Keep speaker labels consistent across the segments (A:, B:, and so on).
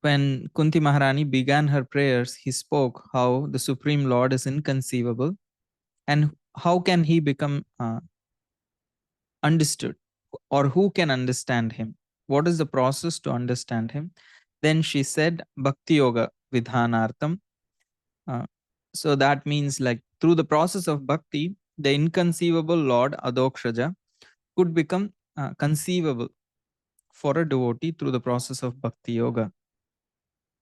A: When Kunti Maharani began her prayers, he spoke how the Supreme Lord is inconceivable and how can he become understood, or who can understand him? What is the process to understand him? Then she said, Bhakti Yoga Vidhanartham. Uh, so that means, like, through the process of bhakti, the inconceivable Lord Adokshaja could become conceivable for a devotee through the process of bhakti yoga.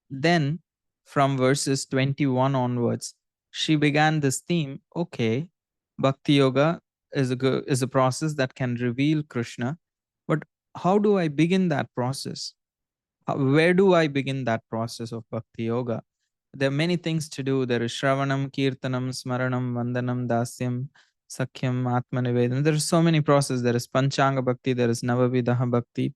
A: Then, from verses 21 onwards, she began this theme. Okay, bhakti yoga is a process that can reveal Krishna, but how do I begin that process? Where do I begin that process of bhakti yoga? There are many things to do. There is Shravanam, Kirtanam, Smaranam, Vandanam, Dasyam, Sakhyam, Atmanivedana. There are so many processes. There is Panchanga Bhakti, there is Navavidaha Bhakti.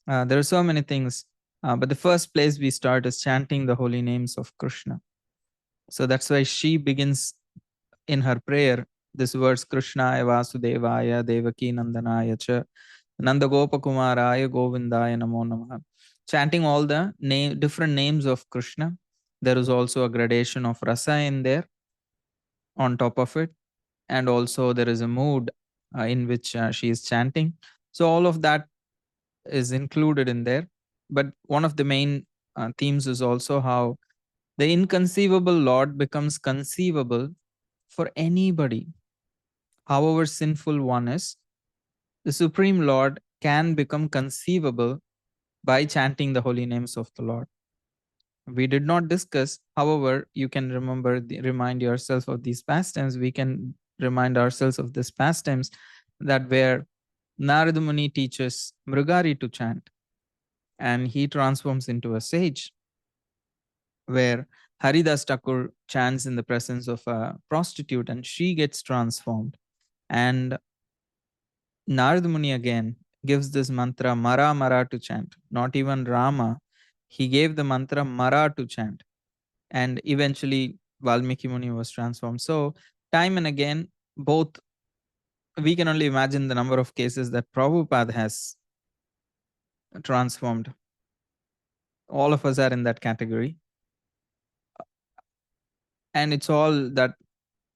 A: There are so many things. But the first place we start is chanting the holy names of Krishna. So that's why she begins in her prayer this verse, Krishnaya Vasudevaya Devaki Nandanaya Cha Nanda Gopakumaraya Govindaya Namo Namaha. Chanting all the different names of Krishna. There is also a gradation of rasa in there on top of it. And also there is a mood in which she is chanting. So all of that is included in there. But one of the main themes is also how the inconceivable Lord becomes conceivable for anybody, however sinful one is. The Supreme Lord can become conceivable by chanting the holy names of the Lord. We did not discuss, however, you can remind yourself of these pastimes. We can remind ourselves of this pastimes that where Narada Muni teaches Mrigari to chant and he transforms into a sage, where Haridas Thakur chants in the presence of a prostitute and she gets transformed. And Narada Muni again gives this mantra Mara Mara to chant, not even Rama. He gave the mantra Mara to chant. And eventually Valmiki Muni was transformed. So, time and again, both, we can only imagine the number of cases that Prabhupada has transformed. All of us are in that category. And it's all that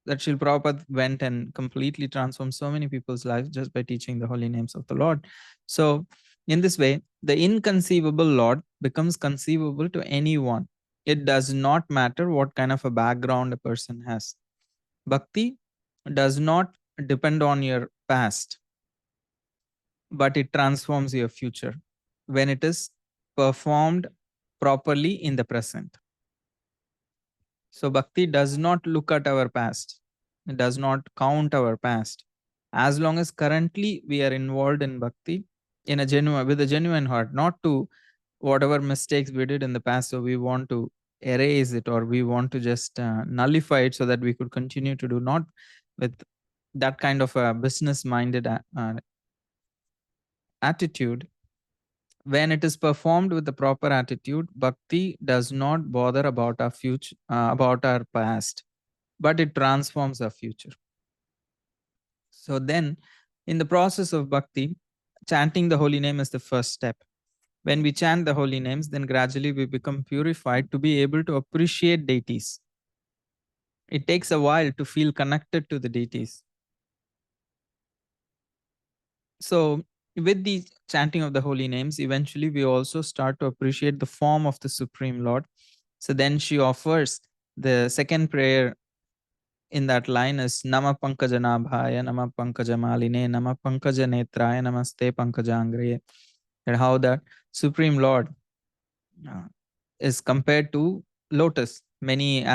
A: Srila Prabhupada went and completely transformed so many people's lives just by teaching the holy names of the Lord. So, in this way, the inconceivable Lord becomes conceivable to anyone. It does not matter what kind of a background a person has. Bhakti does not depend on your past, but it transforms your future when it is performed properly in the present. So, bhakti does not look at our past, it does not count our past. As long as currently we are involved in bhakti in a genuine, with a genuine heart, not to whatever mistakes we did in the past, so we want to erase it or we want to just nullify it so that we could continue to do, not with that kind of a business minded attitude. When it is performed with the proper attitude, bhakti does not bother about our future, about our past, but it transforms our future. So then, in the process of bhakti, chanting the holy name is the first step. When we chant the holy names, then gradually we become purified to be able to appreciate deities. It takes a while to feel connected to the deities. So, with the chanting of the holy names, eventually we also start to appreciate the form of the Supreme Lord. So then she offers the second prayer in that line is Nama Pankajanabhaya, Nama Pankajamaline, Nama Pankajanetraya, Namaste Pankajangre. And how that Supreme Lord is compared to lotus. Many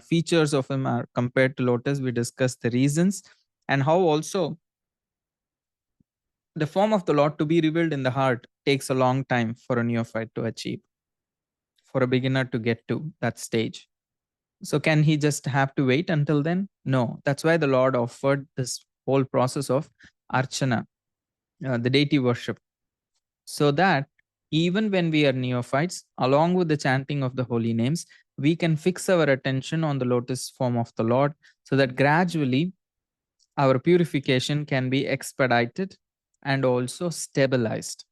A: features of him are compared to lotus. We discussed the reasons and how also the form of the Lord to be revealed in the heart takes a long time for a neophyte to achieve, for a beginner to get to that stage. So can he just have to wait until then? No. That's why the Lord offered this whole process of archana, the deity worship, so that even when we are neophytes, along with the chanting of the holy names, we can fix our attention on the lotus form of the Lord, so that gradually our purification can be expedited and also stabilized.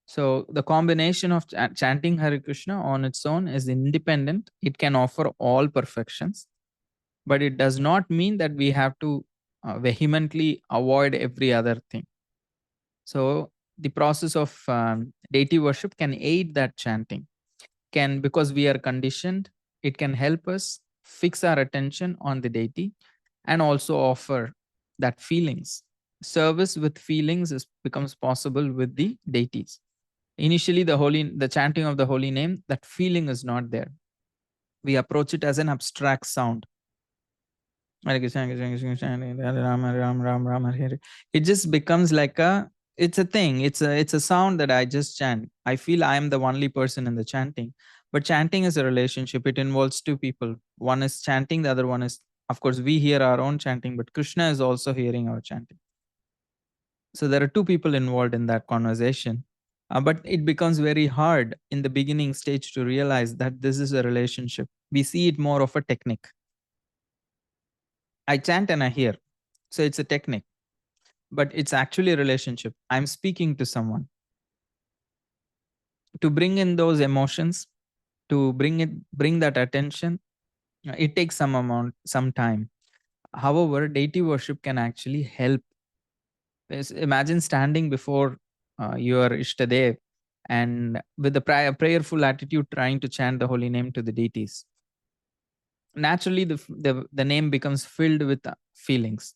A: So the combination of chanting Hare Krishna on its own is independent. It can offer all perfections, but it does not mean that we have to vehemently avoid every other thing. So the process of deity worship can aid that chanting. Can, because we are conditioned, it can help us fix our attention on the deity and also offer that feelings. Service with feelings becomes possible with the deities. Initially, the chanting of the holy name, that feeling is not there. We approach it as an abstract sound. Hare Krishna, Krishna, Krishna, Krishna, Hare Ram, Hare Ram, Ram, Ram, Hare Hare. It just becomes like it's a thing. It's a sound that I just chant. I feel I am the only person in the chanting. But chanting is a relationship. It involves two people. One is chanting, the other one is, of course, we hear our own chanting, but Krishna is also hearing our chanting. So there are two people involved in that conversation. But it becomes very hard in the beginning stage to realize that this is a relationship. We see it more of a technique. I chant and I hear. So it's a technique, but it's actually a relationship. I'm speaking to someone. To bring in those emotions, to bring that attention, it takes some time. However, deity worship can actually help. Imagine standing before your Ishtadev and with the prayerful attitude trying to chant the holy name to the deities. Naturally, the name becomes filled with feelings.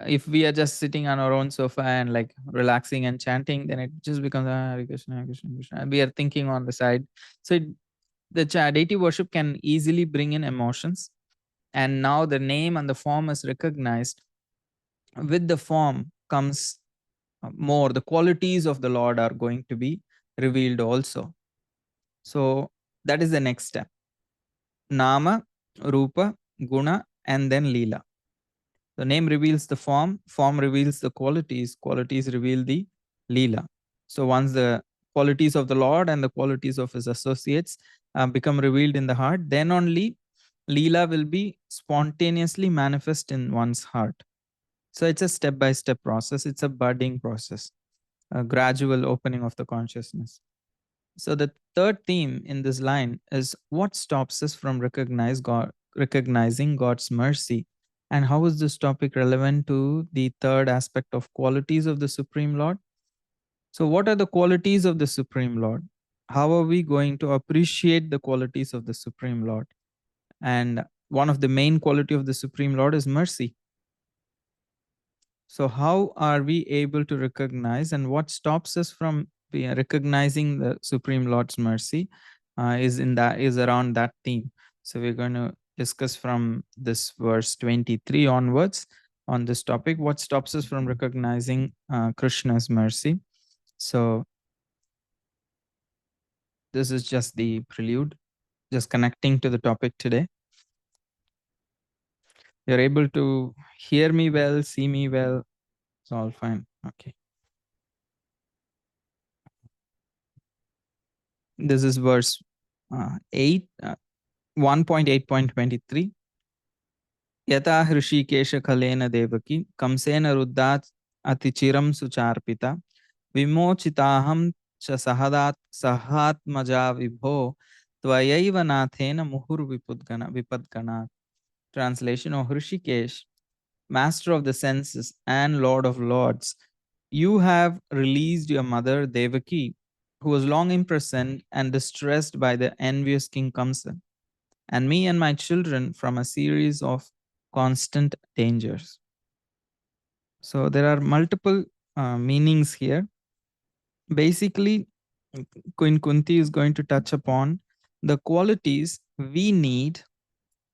A: If we are just sitting on our own sofa and like relaxing and chanting, then it just becomes Hare Krishna, Krishna Krishna. We are thinking on the side. So the deity worship can easily bring in emotions. And now the name and the form is recognized. With the form comes more. The qualities of the Lord are going to be revealed also. So that is the next step. Nama, Rupa, Guna, and then Leela. The name reveals the form reveals the qualities reveal the Leela. So once the qualities of the Lord and the qualities of his associates become revealed in the heart, then only Leela will be spontaneously manifest in one's heart. So it's a step-by-step process. It's a budding process, a gradual opening of the consciousness. So the third theme in this line is what stops us from recognizing God's mercy, and how is this topic relevant to the third aspect of qualities of the Supreme Lord? So what are the qualities of the Supreme Lord? How are we going to appreciate the qualities of the Supreme Lord? And one of the main quality of the Supreme Lord is mercy. So how are we able to recognize, and what stops us from recognizing the Supreme Lord's mercy is around that theme. So we're going to discuss from this verse 23 onwards on this topic. What stops us from recognizing Krishna's mercy? So this is just the prelude, just connecting to the topic today. You're able to hear me well, see me well. It's all fine. Okay. This is verse 1.8.23. Yata Hrishikesha Khalena Devaki Kamsena Ruddat Atichiram Sucharpita Vimochitaham cha sahatmaja vibho Tvayaiva Nathena Muhur Vipadgana. Translation of Hrishikesh, Master of the senses and Lord of lords, you have released your mother Devaki, who was long imprisoned and distressed by the envious King Kamsa, and me and my children from a series of constant dangers. So there are multiple meanings here. Basically, Queen Kunti is going to touch upon the qualities we need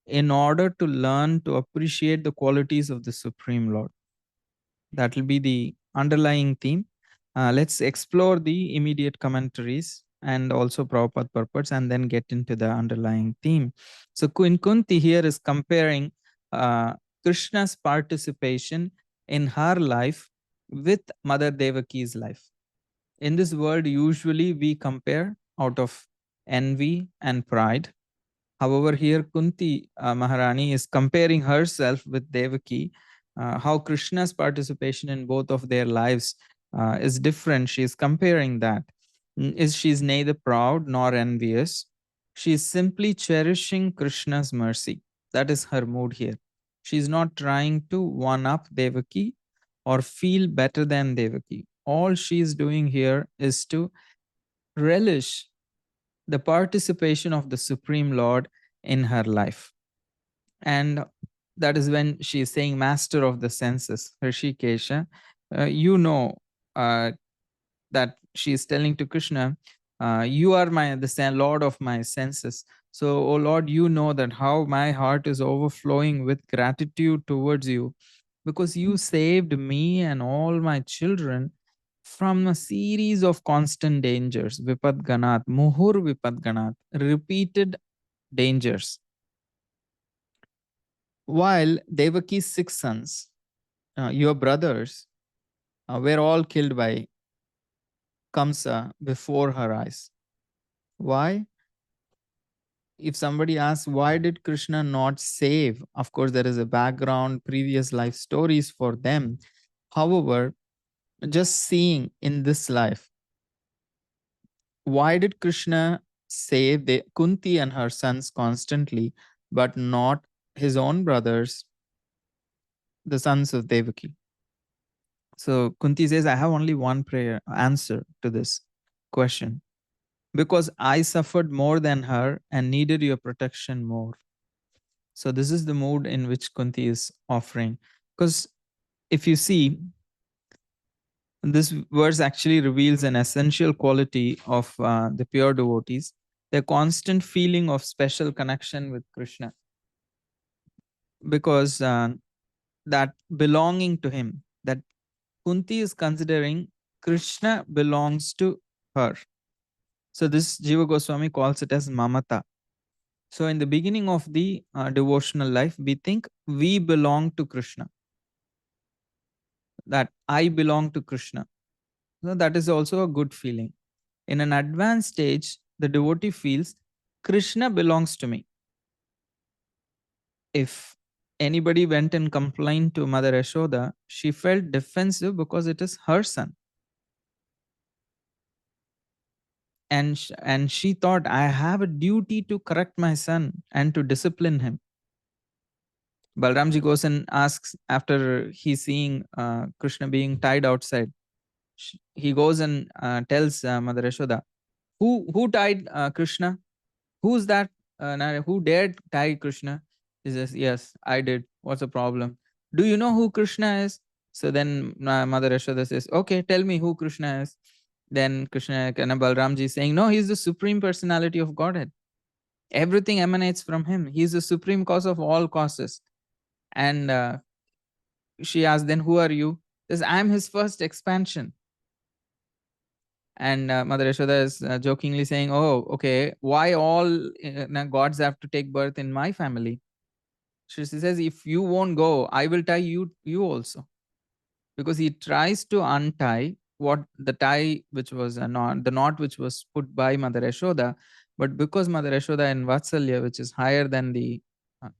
A: in order to learn to appreciate the qualities of the Supreme Lord. That will be the underlying theme. Let's explore the immediate commentaries and also Prabhupada purports and then get into the underlying theme. So Queen Kunti here is comparing Krishna's participation in her life with Mother Devaki's life. In this world, usually we compare out of envy and pride. However, here Kunti Maharani is comparing herself with Devaki, how Krishna's participation in both of their lives is different. She is comparing that. is she's neither proud nor envious. She is simply cherishing Krishna's mercy. That is her mood here. She's not trying to one up Devaki or feel better than Devaki. All she is doing here is to relish the participation of the Supreme Lord in her life. And that is when she is saying, Master of the senses, Rishikesha. You know, uh, that she is telling to Krishna, you are Lord of my senses. So, oh Lord, you know that how my heart is overflowing with gratitude towards you, because you saved me and all my children from a series of constant dangers, Vipadganat, Muhur Vipadganat, repeated dangers. While Devaki's 6 sons, your brothers, were all killed by Kamsa before her eyes. Why? If somebody asks, why did Krishna not save? Of course, there is a background, previous life stories for them. However, just seeing in this life, why did Krishna save the Kunti and her sons constantly, but not his own brothers, the sons of Devaki? So Kunti says, I have only one prayer answer to this question. Because I suffered more than her and needed your protection more. So this is the mood in which Kunti is offering. Because if you see, this verse actually reveals an essential quality of the pure devotees, their constant feeling of special connection with Krishna. Because that belonging to him, that Kunti is considering Krishna belongs to her. So this Jiva Goswami calls it as mamata. So in the beginning of the devotional life, we think we belong to Krishna, that I belong to Krishna. So that is also a good feeling. In an advanced stage, the devotee feels Krishna belongs to me. If anybody went and complained to Mother Yashoda, she felt defensive because it is her son. And she thought, I have a duty to correct my son and to discipline him. Balramji goes and asks, after he's seeing Krishna being tied outside, he goes and tells Mother Yashoda, who tied Krishna? Who's that? Who dared tie Krishna? He says, yes, I did. What's the problem? Do you know who Krishna is? So then Mother Yashoda says, okay, tell me who Krishna is. Then Krishna and Balramji is saying, no, he's the supreme personality of Godhead. Everything emanates from him. He's the supreme cause of all causes. And she asked, then who are you? Says, I'm his first expansion. And Mother Yashoda is jokingly saying, oh, okay, why all gods have to take birth in my family? She says, if you won't go, I will tie you also. Because he tries to untie what the tie, which was a knot, the knot which was put by Mother Yashoda. But because Mother Yashoda in Vatsalya, which is higher than the uh,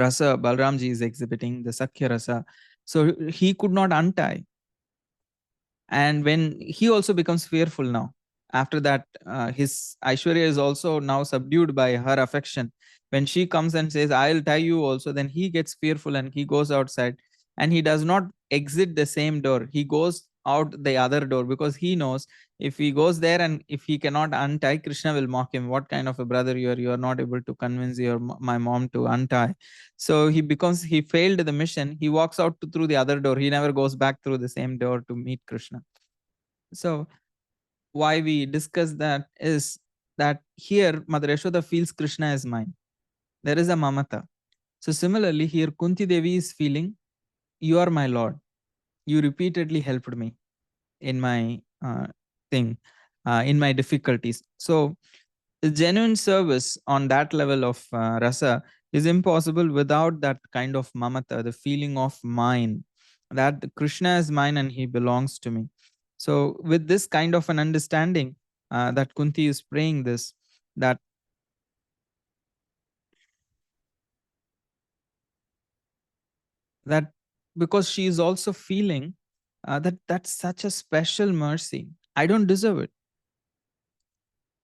A: rasa Balramji is exhibiting, the Sakhya rasa, so he could not untie. And when he also becomes fearful now, after that, his Aishwarya is also now subdued by her affection. When she comes and says, I'll tie you also, then he gets fearful and he goes outside, and he does not exit the same door. He goes out the other door, because he knows if he goes there and if he cannot untie, Krishna will mock him. What kind of a brother you are? You are not able to convince my mom to untie. So he failed the mission. He walks out through the other door. He never goes back through the same door to meet Krishna. So why we discuss that is that here Mother Yashoda feels Krishna is mine. There is a mamata. So similarly here Kunti Devi is feeling, you are my Lord. You repeatedly helped me in my thing, in my difficulties. So the genuine service on that level of rasa is impossible without that kind of mamata, the feeling of mine, that Krishna is mine and he belongs to me. So with this kind of an understanding, that Kunti is praying this, that that because she is also feeling that that's such a special mercy. I don't deserve it.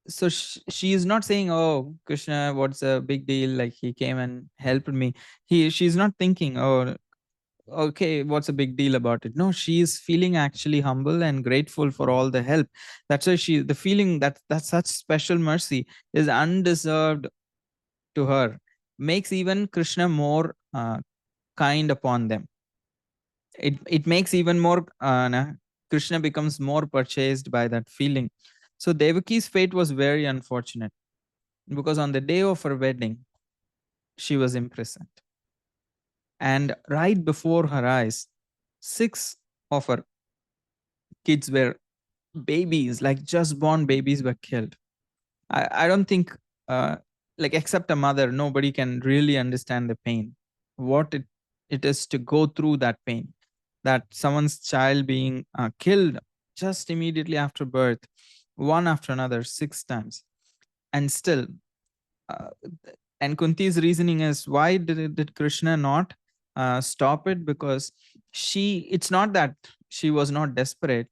A: So she is not saying, oh Krishna, what's a big deal, like he came and helped me. She's not thinking, oh okay, what's a big deal about it. No, she is feeling actually humble and grateful for all the help. That's why the feeling that such special mercy is undeserved to her makes even Krishna more kind upon them. It makes even more Krishna becomes more purchased by that feeling. So Devaki's fate was very unfortunate, because on the day of her wedding she was imprisoned, and right before her eyes, six of her kids were babies, like just born babies, were killed. I don't think, uh, like, except a mother, nobody can really understand the pain, what it is to go through that pain, that someone's child being killed just immediately after birth, one after another, six times. And still, uh, and Kunti's reasoning is, why did Krishna not stop it? Because it's not that she was not desperate.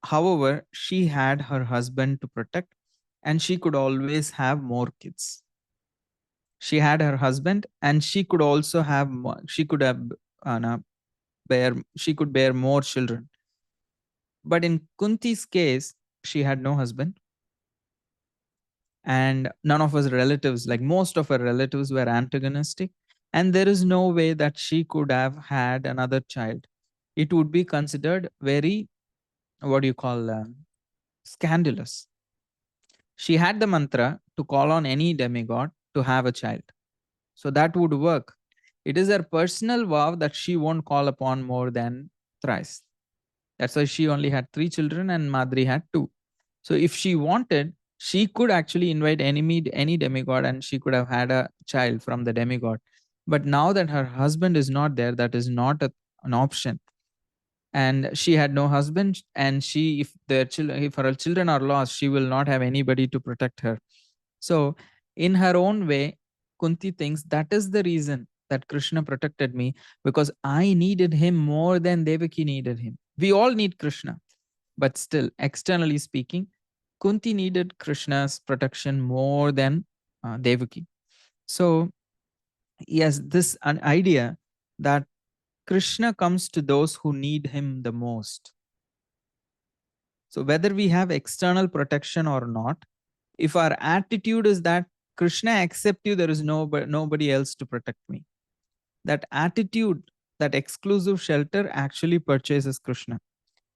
A: However, she had her husband to protect, and she could always have more kids. She had her husband, and she could also have more, she could have bear she could bear more children. But in Kunti's case, she had no husband, and none of her relatives, like most of her relatives, were antagonistic, and there is no way that she could have had another child. It would be considered very, what do you call, scandalous. She had the mantra to call on any demigod to have a child. So that would work. It is her personal vow that she won't call upon more than thrice. That's why she only had three children and Madri had two. So if she wanted, she could actually invite any demigod and she could have had a child from the demigod. But now that her husband is not there, that is not an option. And she had no husband, and she, if their children, if her children are lost, she will not have anybody to protect her. So, in her own way, Kunti thinks that is the reason that Krishna protected me, because I needed him more than Devaki needed him. We all need Krishna, but still, externally speaking, Kunti needed Krishna's protection more than Devaki. So, yes, this an idea that Krishna comes to those who need him the most. So, whether we have external protection or not, if our attitude is that Krishna accept you, there is nobody else to protect me, that attitude, that exclusive shelter actually purchases Krishna.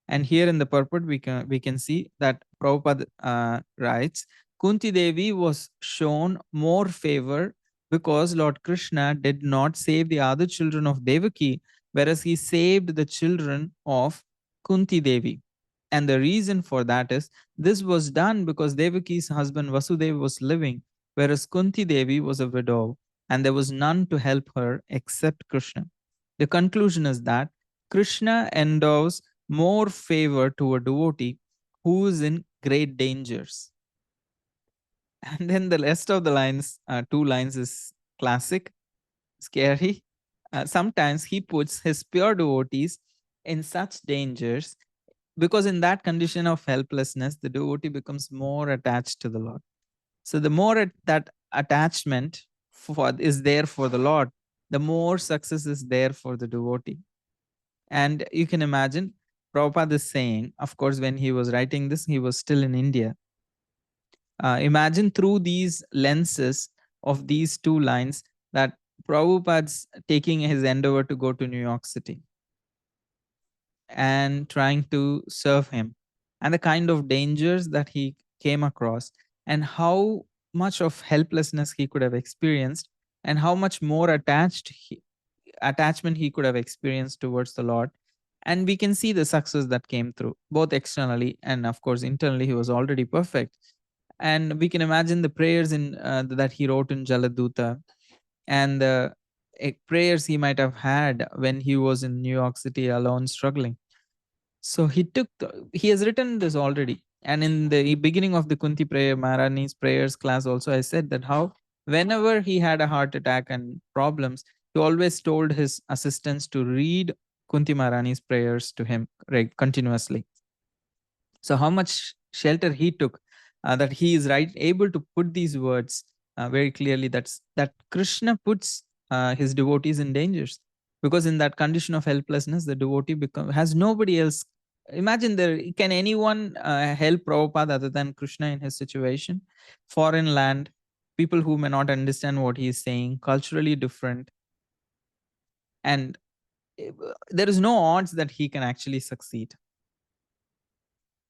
A: And here in the purport, we can see that Prabhupada writes, Kunti Devi was shown more favor because Lord Krishna did not save the other children of Devaki, whereas he saved the children of Kunti Devi. And the reason for that is, this was done because Devaki's husband Vasudeva was living, whereas Kunti Devi was a widow, and there was none to help her except Krishna. The conclusion is that Krishna endows more favor to a devotee who is in great dangers. And then the rest of the lines, two lines, is classic, scary. Sometimes he puts his pure devotees in such dangers, because in that condition of helplessness, the devotee becomes more attached to the Lord. So the more that attachment is there for the Lord, the more success is there for the devotee. And you can imagine, Prabhupada is saying, of course, when he was writing this, he was still in India. Imagine through these lenses of these two lines that Prabhupada's taking his endeavor to go to New York City and trying to serve him, and the kind of dangers that he came across, and how much of helplessness he could have experienced, and how much more attachment he could have experienced towards the Lord. And we can see the success that came through, both externally and, of course, internally. He was already perfect. And we can imagine the prayers that he wrote in Jaladuta, and the prayers he might have had when he was in New York City alone, struggling. So he has written this already. And in the beginning of the Kunti prayer, Maharani's prayers class, also, I said that how whenever he had a heart attack and problems, he always told his assistants to read Kunti Maharani's prayers to him, right, continuously. So how much shelter he took, that he is able to put these words very clearly. That Krishna puts his devotees in dangers, because in that condition of helplessness, the devotee has nobody else. Imagine, there can anyone help Prabhupada other than Krishna in his situation? Foreign land, people who may not understand what he is saying, culturally different, and there is no odds that he can actually succeed.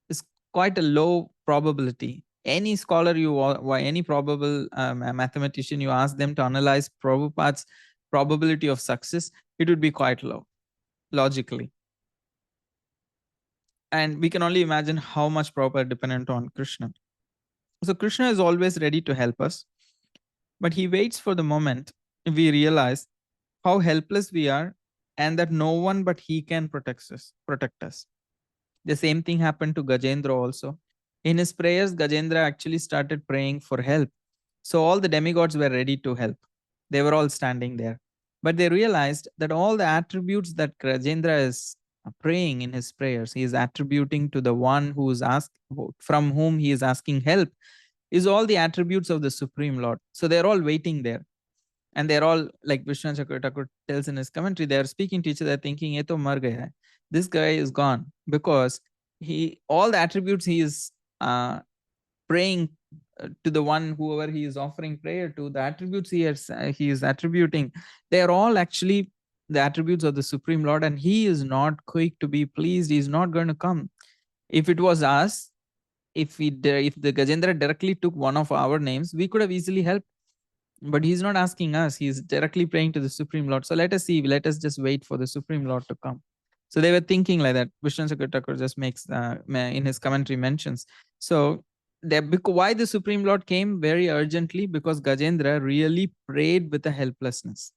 A: It's quite a low probability. Any scholar any probable mathematician, you ask them to analyze Prabhupada's probability of success, it would be quite low, logically. And we can only imagine how much Prabhupada dependent on Krishna. So Krishna is always ready to help us, but he waits for the moment we realize how helpless we are, and that no one but he can protect us. The same thing happened to Gajendra also. In his prayers, Gajendra actually started praying for help. So all the demigods were ready to help. They were all standing there. But they realized that all the attributes that Gajendra is praying in his prayers, he is attributing to the one who is from whom he is asking help, is all the attributes of the Supreme Lord. So they're all waiting there. And they're all, like Vishnu Chakravarti tells in his commentary, they're speaking to each other thinking, "Ye to mar gaya hai." This guy is gone, because all the attributes he is praying to the one, whoever he is offering prayer to, the attributes he is attributing, they are all actually the attributes of the Supreme Lord, and he is not quick to be pleased. He's not going to come. If it was us, if the Gajendra directly took one of our names, we could have easily helped. But he's not asking us, he's directly praying to the Supreme Lord. So let us see, let us just wait for the Supreme Lord to come. So they were thinking like that. Vishnu Chakravarti just makes in his commentary mentions. So why the Supreme Lord came very urgently? Because Gajendra really prayed with a helplessness.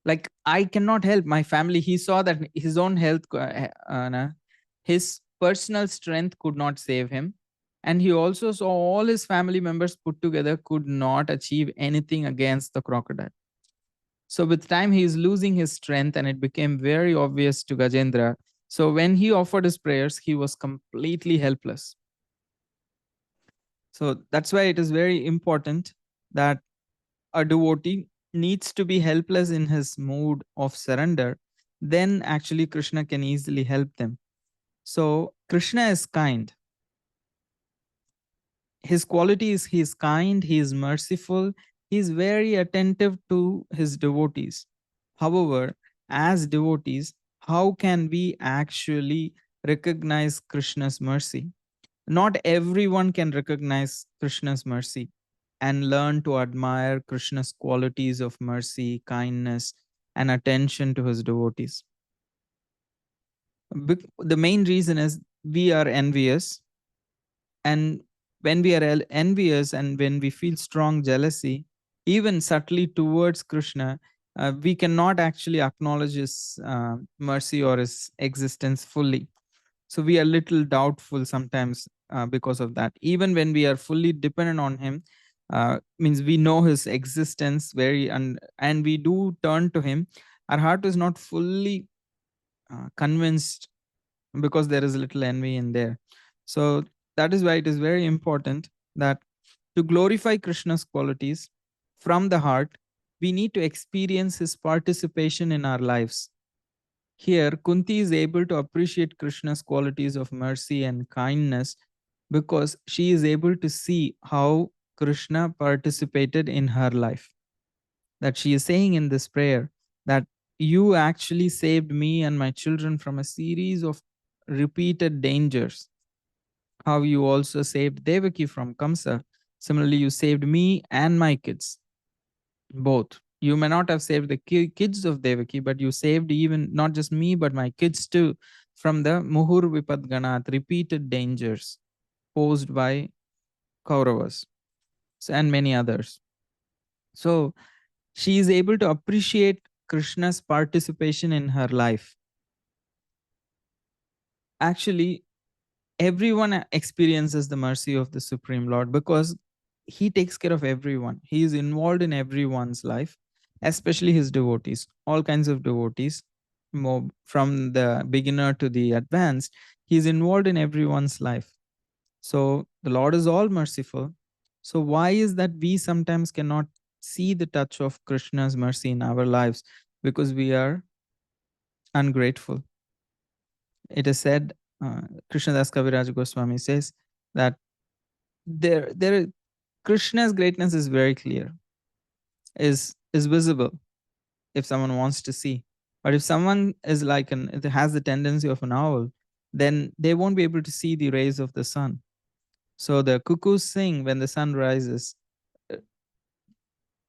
A: Like, I cannot help my family. He saw that his own health, his personal strength could not save him. And he also saw all his family members put together could not achieve anything against the crocodile. So with time, he is losing his strength, and it became very obvious to Gajendra. So when he offered his prayers, he was completely helpless. So that's why it is very important that a devotee needs to be helpless in his mood of surrender. Then actually Krishna can easily help them. So Krishna is kind. His quality is he is kind, he is merciful, he is very attentive to his devotees. However, as devotees, how can we actually recognize Krishna's mercy? Not everyone can recognize Krishna's mercy and learn to admire Krishna's qualities of mercy, kindness, and attention to his devotees. The main reason is we are envious, and when we are envious and when we feel strong jealousy, even subtly towards Krishna, we cannot actually acknowledge his mercy or his existence fully. So we are little doubtful sometimes because of that. Even when we are fully dependent on him, means we know his existence and we do turn to him, our heart is not fully convinced, because there is little envy in there. So that is why it is very important that to glorify Krishna's qualities from the heart, we need to experience his participation in our lives. Here, Kunti is able to appreciate Krishna's qualities of mercy and kindness because she is able to see how Krishna participated in her life. That she is saying in this prayer that you actually saved me and my children from a series of repeated dangers. How you also saved Devaki from Kamsa. Similarly, you saved me and my kids, both. You may not have saved the kids of Devaki, but you saved even not just me, but my kids too, from the Muhur Vipadganat, repeated dangers posed by Kauravas and many others. So she is able to appreciate Krishna's participation in her life. Actually, everyone experiences the mercy of the Supreme Lord because he takes care of everyone. He is involved in everyone's life, especially his devotees, all kinds of devotees, from the beginner to the advanced. He's involved in everyone's life. So the Lord is all merciful. So why is that we sometimes cannot see the touch of Krishna's mercy in our lives? Because we are ungrateful. It is said, Krishnadas Kaviraj Goswami says that there Krishna's greatness is very clear, is visible if someone wants to see. But if someone is like it has the tendency of an owl, then they won't be able to see the rays of the sun. So the cuckoos sing when the sun rises. Uh,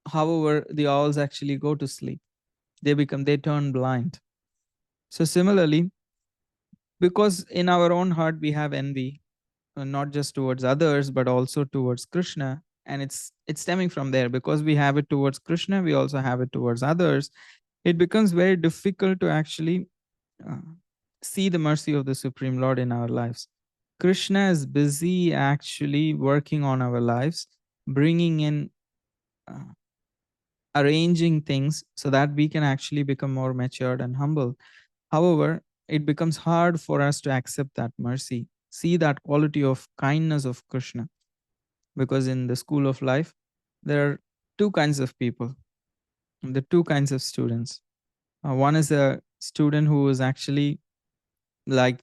A: However, the owls actually go to sleep. They turn blind. So similarly, because in our own heart we have envy, not just towards others but also towards Krishna, and it's stemming from there. Because we have it towards Krishna, we also have it towards others. It becomes very difficult to actually uh, see the mercy of the Supreme Lord in our lives. Krishna is busy actually working on our lives, bringing in, uh, arranging things so that we can actually become more matured and humble. However, it becomes hard for us to accept that mercy, see that quality of kindness of Krishna. Because in the school of life, there are two kinds of people, the two kinds of students. One is a student who is actually like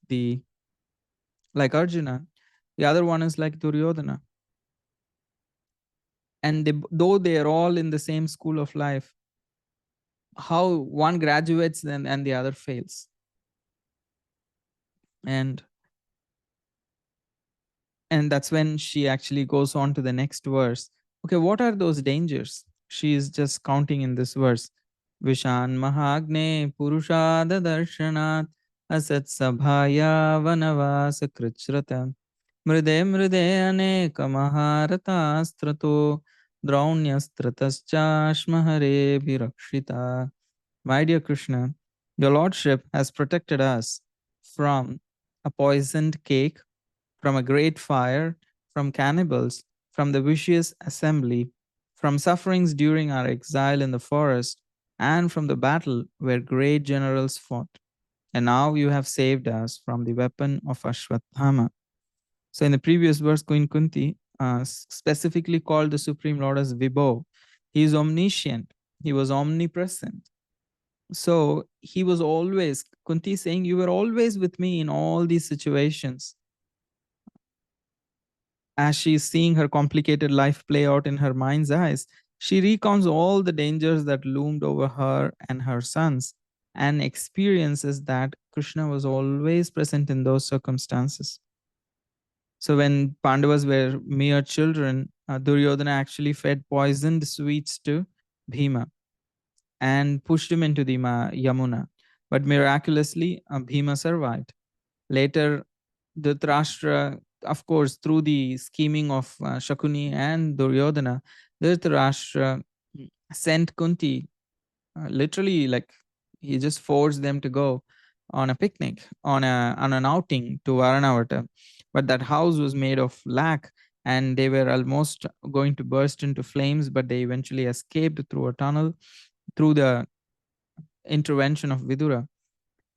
A: like Arjuna. The other one is like Duryodhana. And though they are all in the same school of life, how one graduates and the other fails. And that's when she actually goes on to the next verse. Okay, what are those dangers? She is just counting in this verse. Vishan Mahagne Purushada Darshanat Asat Sabhaya Vanavasa Krichrata Mride Mride Aneka Maharata Strato Draunyastratascha Hare Bhirakshita. My dear Krishna, your Lordship has protected us from a poisoned cake, from a great fire, from cannibals, from the vicious assembly, from sufferings during our exile in the forest, and from the battle where great generals fought. And now you have saved us from the weapon of Ashwatthama. So, in the previous verse, Queen Kunti specifically called the Supreme Lord as Vibho. He is omniscient, he was omnipresent. So, he was always, Kunti saying, you were always with me in all these situations. As she is seeing her complicated life play out in her mind's eyes, she recounts all the dangers that loomed over her and her sons and experiences that Krishna was always present in those circumstances. So when Pandavas were mere children, Duryodhana actually fed poisoned sweets to Bhima and pushed him into the Yamuna. But miraculously, Bhima survived. Later, Dhritarashtra, of course, through the scheming of Shakuni and Duryodhana, Dhritarashtra sent Kunti, literally, like, he just forced them to go on a picnic, on an outing to Varanavata. But that house was made of lac, and they were almost going to burst into flames, but they eventually escaped through a tunnel through the intervention of Vidura.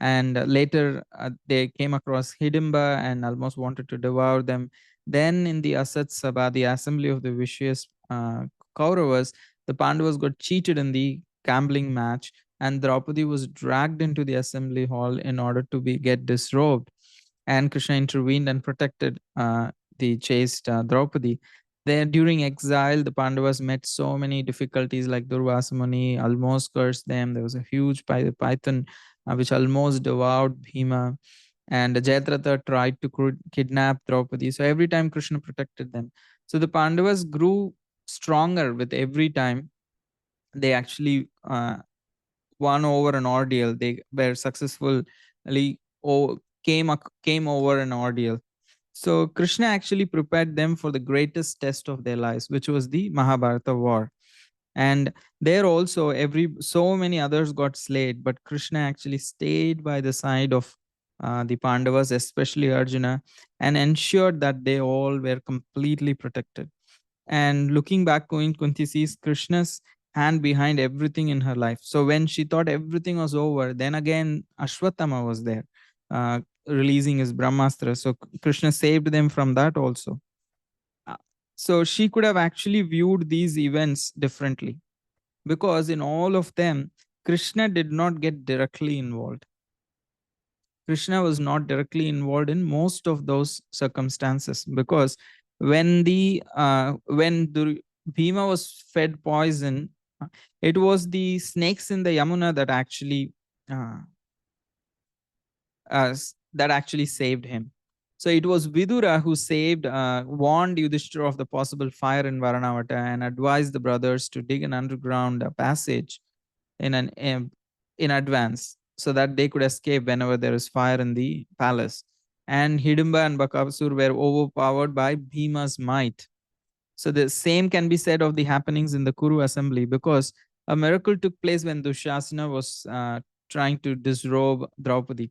A: And later they came across Hidimba and almost wanted to devour them. Then in the Asat Sabha, the assembly of the vicious Kauravas, the Pandavas got cheated in the gambling match, and Draupadi was dragged into the assembly hall in order to get disrobed. And Krishna intervened and protected the chaste Draupadi. There, during exile, the Pandavas met so many difficulties, like Durvasa Muni almost cursed them. There was a huge python which almost devoured Bhima, and Jayadratha tried to kidnap Draupadi. So every time Krishna protected them. So the Pandavas grew stronger with every time they actually won over an ordeal. They were successfully came over an ordeal. So Krishna actually prepared them for the greatest test of their lives, which was the Mahabharata war. And there also every so many others got slayed, but Krishna actually stayed by the side of the Pandavas, especially Arjuna, and ensured that they all were completely protected. And looking back, Queen Kunti sees Krishna's hand behind everything in her life. So when she thought everything was over, then again Ashwatthama was there. releasing his Brahmastra. So Krishna saved them from that also. Uh, So she could have actually viewed these events differently, because in all of them, Krishna did not get directly involved. Krishna was not directly involved in most of those circumstances, because when Bhima was fed poison, uh, it was the snakes in the Yamuna that actually uh, that actually saved him. So it was Vidura who warned Yudhishthira of the possible fire in Varanavata and advised the brothers to dig an underground passage in in advance, so that they could escape whenever there is fire in the palace. And Hidimba and Bakasur were overpowered by Bhima's might. So the same can be said of the happenings in the Kuru assembly, because a miracle took place when Dushasana was trying to disrobe Draupadi.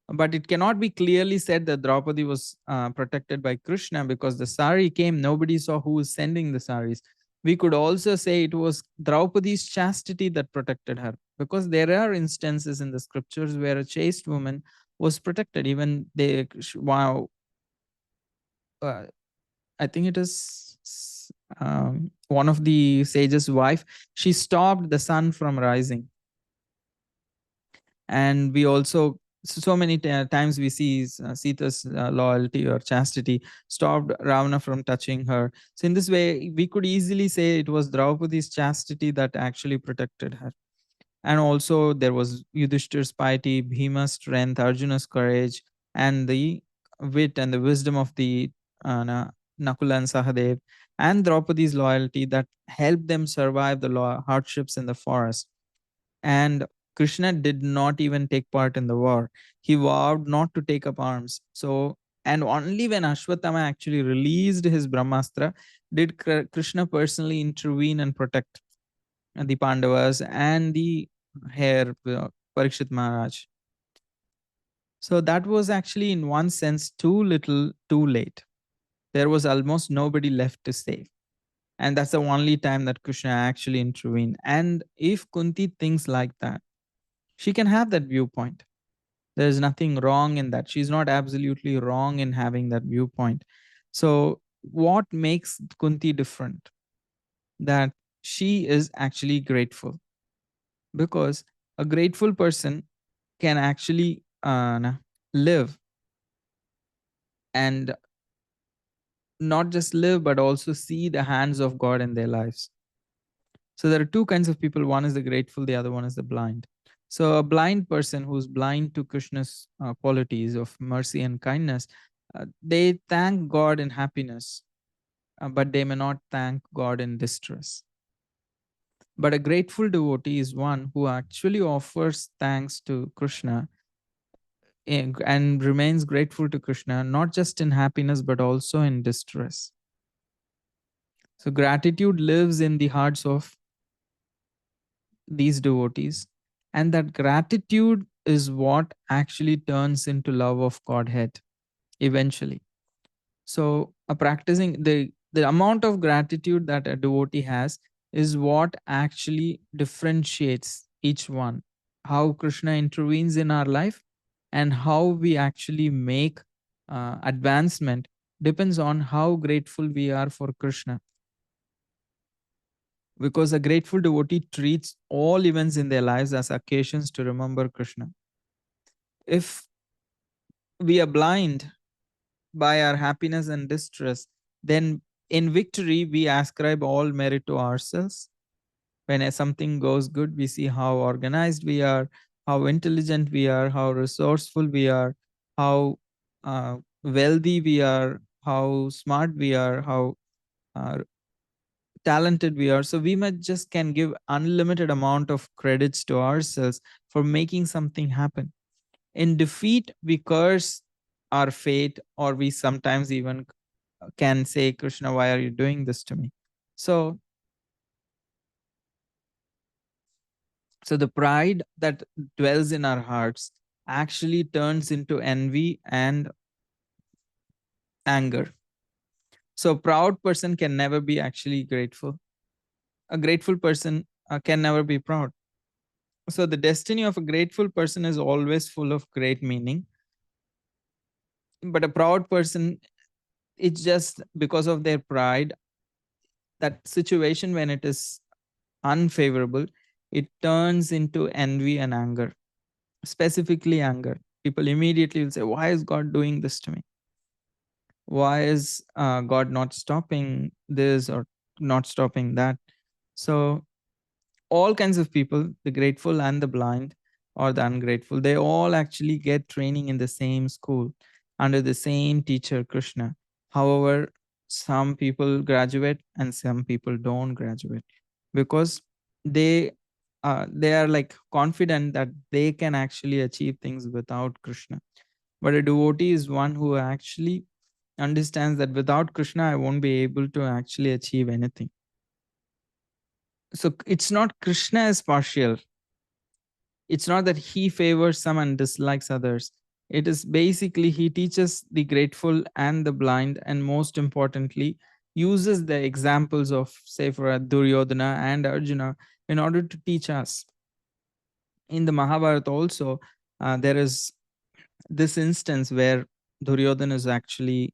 A: But it cannot be clearly said that Draupadi was protected by Krishna, because the sari came, nobody saw who was sending the saris. We could also say it was Draupadi's chastity that protected her, because there are instances in the scriptures where a chaste woman was protected. Even wow, uh, I think it is one of the sages' wife. She stopped the sun from rising, and we also so many times we see Sita's loyalty or chastity stopped Ravana from touching her. So in this way, we could easily say it was Draupadi's chastity that actually protected her. And also there was Yudhishthir's piety, Bhima's strength, Arjuna's courage, and the wit and the wisdom of the Nakula and Sahadev, and Draupadi's loyalty that helped them survive the hardships in the forest. And Krishna did not even take part in the war. He vowed not to take up arms. So, and only when Ashwatthama actually released his Brahmastra did Krishna personally intervene and protect the Pandavas and the heir Parikshit Maharaj. So that was actually, in one sense, too little, too late. There was almost nobody left to save. And that's the only time that Krishna actually intervened. And if Kunti thinks like that, she can have that viewpoint. There's nothing wrong in that. She's not absolutely wrong in having that viewpoint. So, what makes Kunti different? That she is actually grateful, because a grateful person can actually live, and not just live, but also see the hands of God in their lives. So there are two kinds of people. One is the grateful, the other one is the blind. So a blind person who's blind to Krishna's qualities of mercy and kindness, they thank God in happiness, but they may not thank God in distress. But a grateful devotee is one who actually offers thanks to Krishna and remains grateful to Krishna, not just in happiness, but also in distress. So gratitude lives in the hearts of these devotees, and that gratitude is what actually turns into love of Godhead eventually. So a practicing the amount of gratitude that a devotee has is what actually differentiates each one, how Krishna intervenes in our life, and how we actually make advancement depends on how grateful we are for Krishna. Because a grateful devotee treats all events in their lives as occasions to remember Krishna. If we are blind by our happiness and distress, then in victory we ascribe all merit to ourselves. When something goes good, we see how organized we are, how intelligent we are, how resourceful we are, how wealthy we are, how smart we are, how uh, talented we are. So we might just can give unlimited amount of credits to ourselves for making something happen. In defeat, we curse our fate, or we sometimes even can say, Krishna, why are you doing this to me? So the pride that dwells in our hearts actually turns into envy and anger. So proud person can never be actually grateful. A grateful person can never be proud. So the destiny of a grateful person is always full of great meaning. But a proud person, it's just because of their pride, that situation when it is unfavorable, it turns into envy and anger, specifically anger. People immediately will say, why is God doing this to me? Why is God not stopping this or not stopping that? So all kinds of people, the grateful and the blind or the ungrateful, they all actually get training in the same school under the same teacher, Krishna. However, some people graduate and some people don't graduate because they they are like confident that they can actually achieve things without Krishna. But a devotee is one who actually understands that without Krishna, I won't be able to actually achieve anything. So it's not Krishna is partial. It's not that he favors some and dislikes others. It is basically he teaches the grateful and the blind, and most importantly, uses the examples of, say, for Duryodhana and Arjuna in order to teach us. In the Mahabharata, also, there is this instance where Duryodhana is actually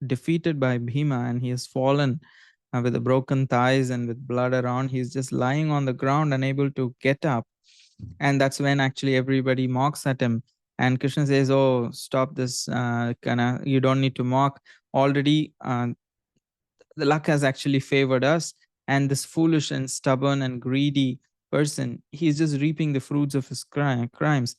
A: defeated by Bhima and he has fallen with the broken thighs and with blood around. He's just lying on the ground, unable to get up. And that's when actually everybody mocks at him. And Krishna says, oh, stop this. You don't need to mock. Already, the luck has actually favored us. And this foolish and stubborn and greedy person, he's just reaping the fruits of his crimes.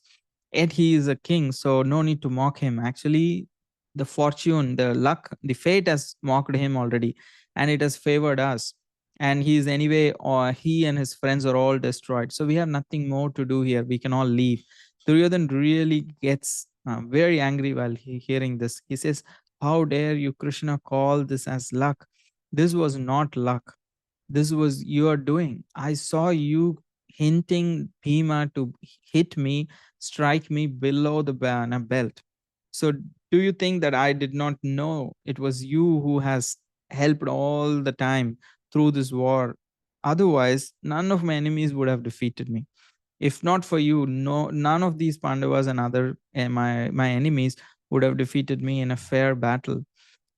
A: Yet he is a king, so no need to mock him. Actually, the fortune, the luck, the fate has mocked him already, and it has favored us. And he is anyway, or he and his friends are all destroyed. So we have nothing more to do here. We can all leave. Duryodhan really gets very angry while hearing this. He says, how dare you, Krishna, call this as luck? This was not luck. This was your doing. I saw you hinting Bhima to hit me, strike me below the banner belt. So, do you think that I did not know it was you who has helped all the time through this war? Otherwise, none of my enemies would have defeated me. If not for you, no, none of these Pandavas and other my enemies would have defeated me in a fair battle.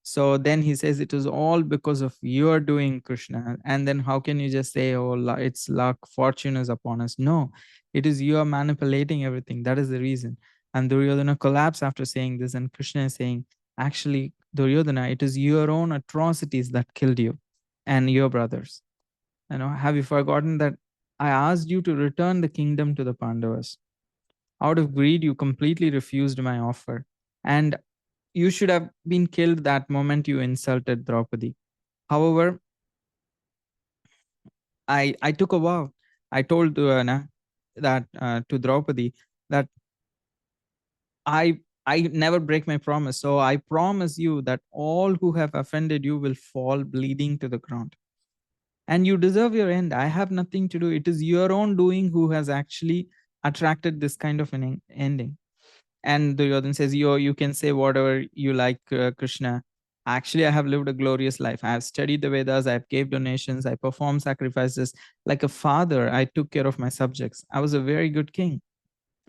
A: So then he says it was all because of your doing, Krishna. And then how can you just say, oh, it's luck, fortune is upon us? No, it is you are manipulating everything. That is the reason. And Duryodhana collapsed after saying this. And Krishna is saying, actually, Duryodhana, it is your own atrocities that killed you and your brothers. Have you forgotten that I asked you to return the kingdom to the Pandavas? Out of greed, you completely refused my offer. And you should have been killed that moment you insulted Draupadi. However, I took a vow. I told that to Draupadi that I I never break my promise. So I promise you that all who have offended you will fall bleeding to the ground. And you deserve your end. I have nothing to do. It is your own doing who has actually attracted this kind of an ending. And Duryodhan says, you can say whatever you like, Krishna. Actually, I have lived a glorious life. I have studied the Vedas, I have gave donations, I performed sacrifices. Like a father, I took care of my subjects. I was a very good king.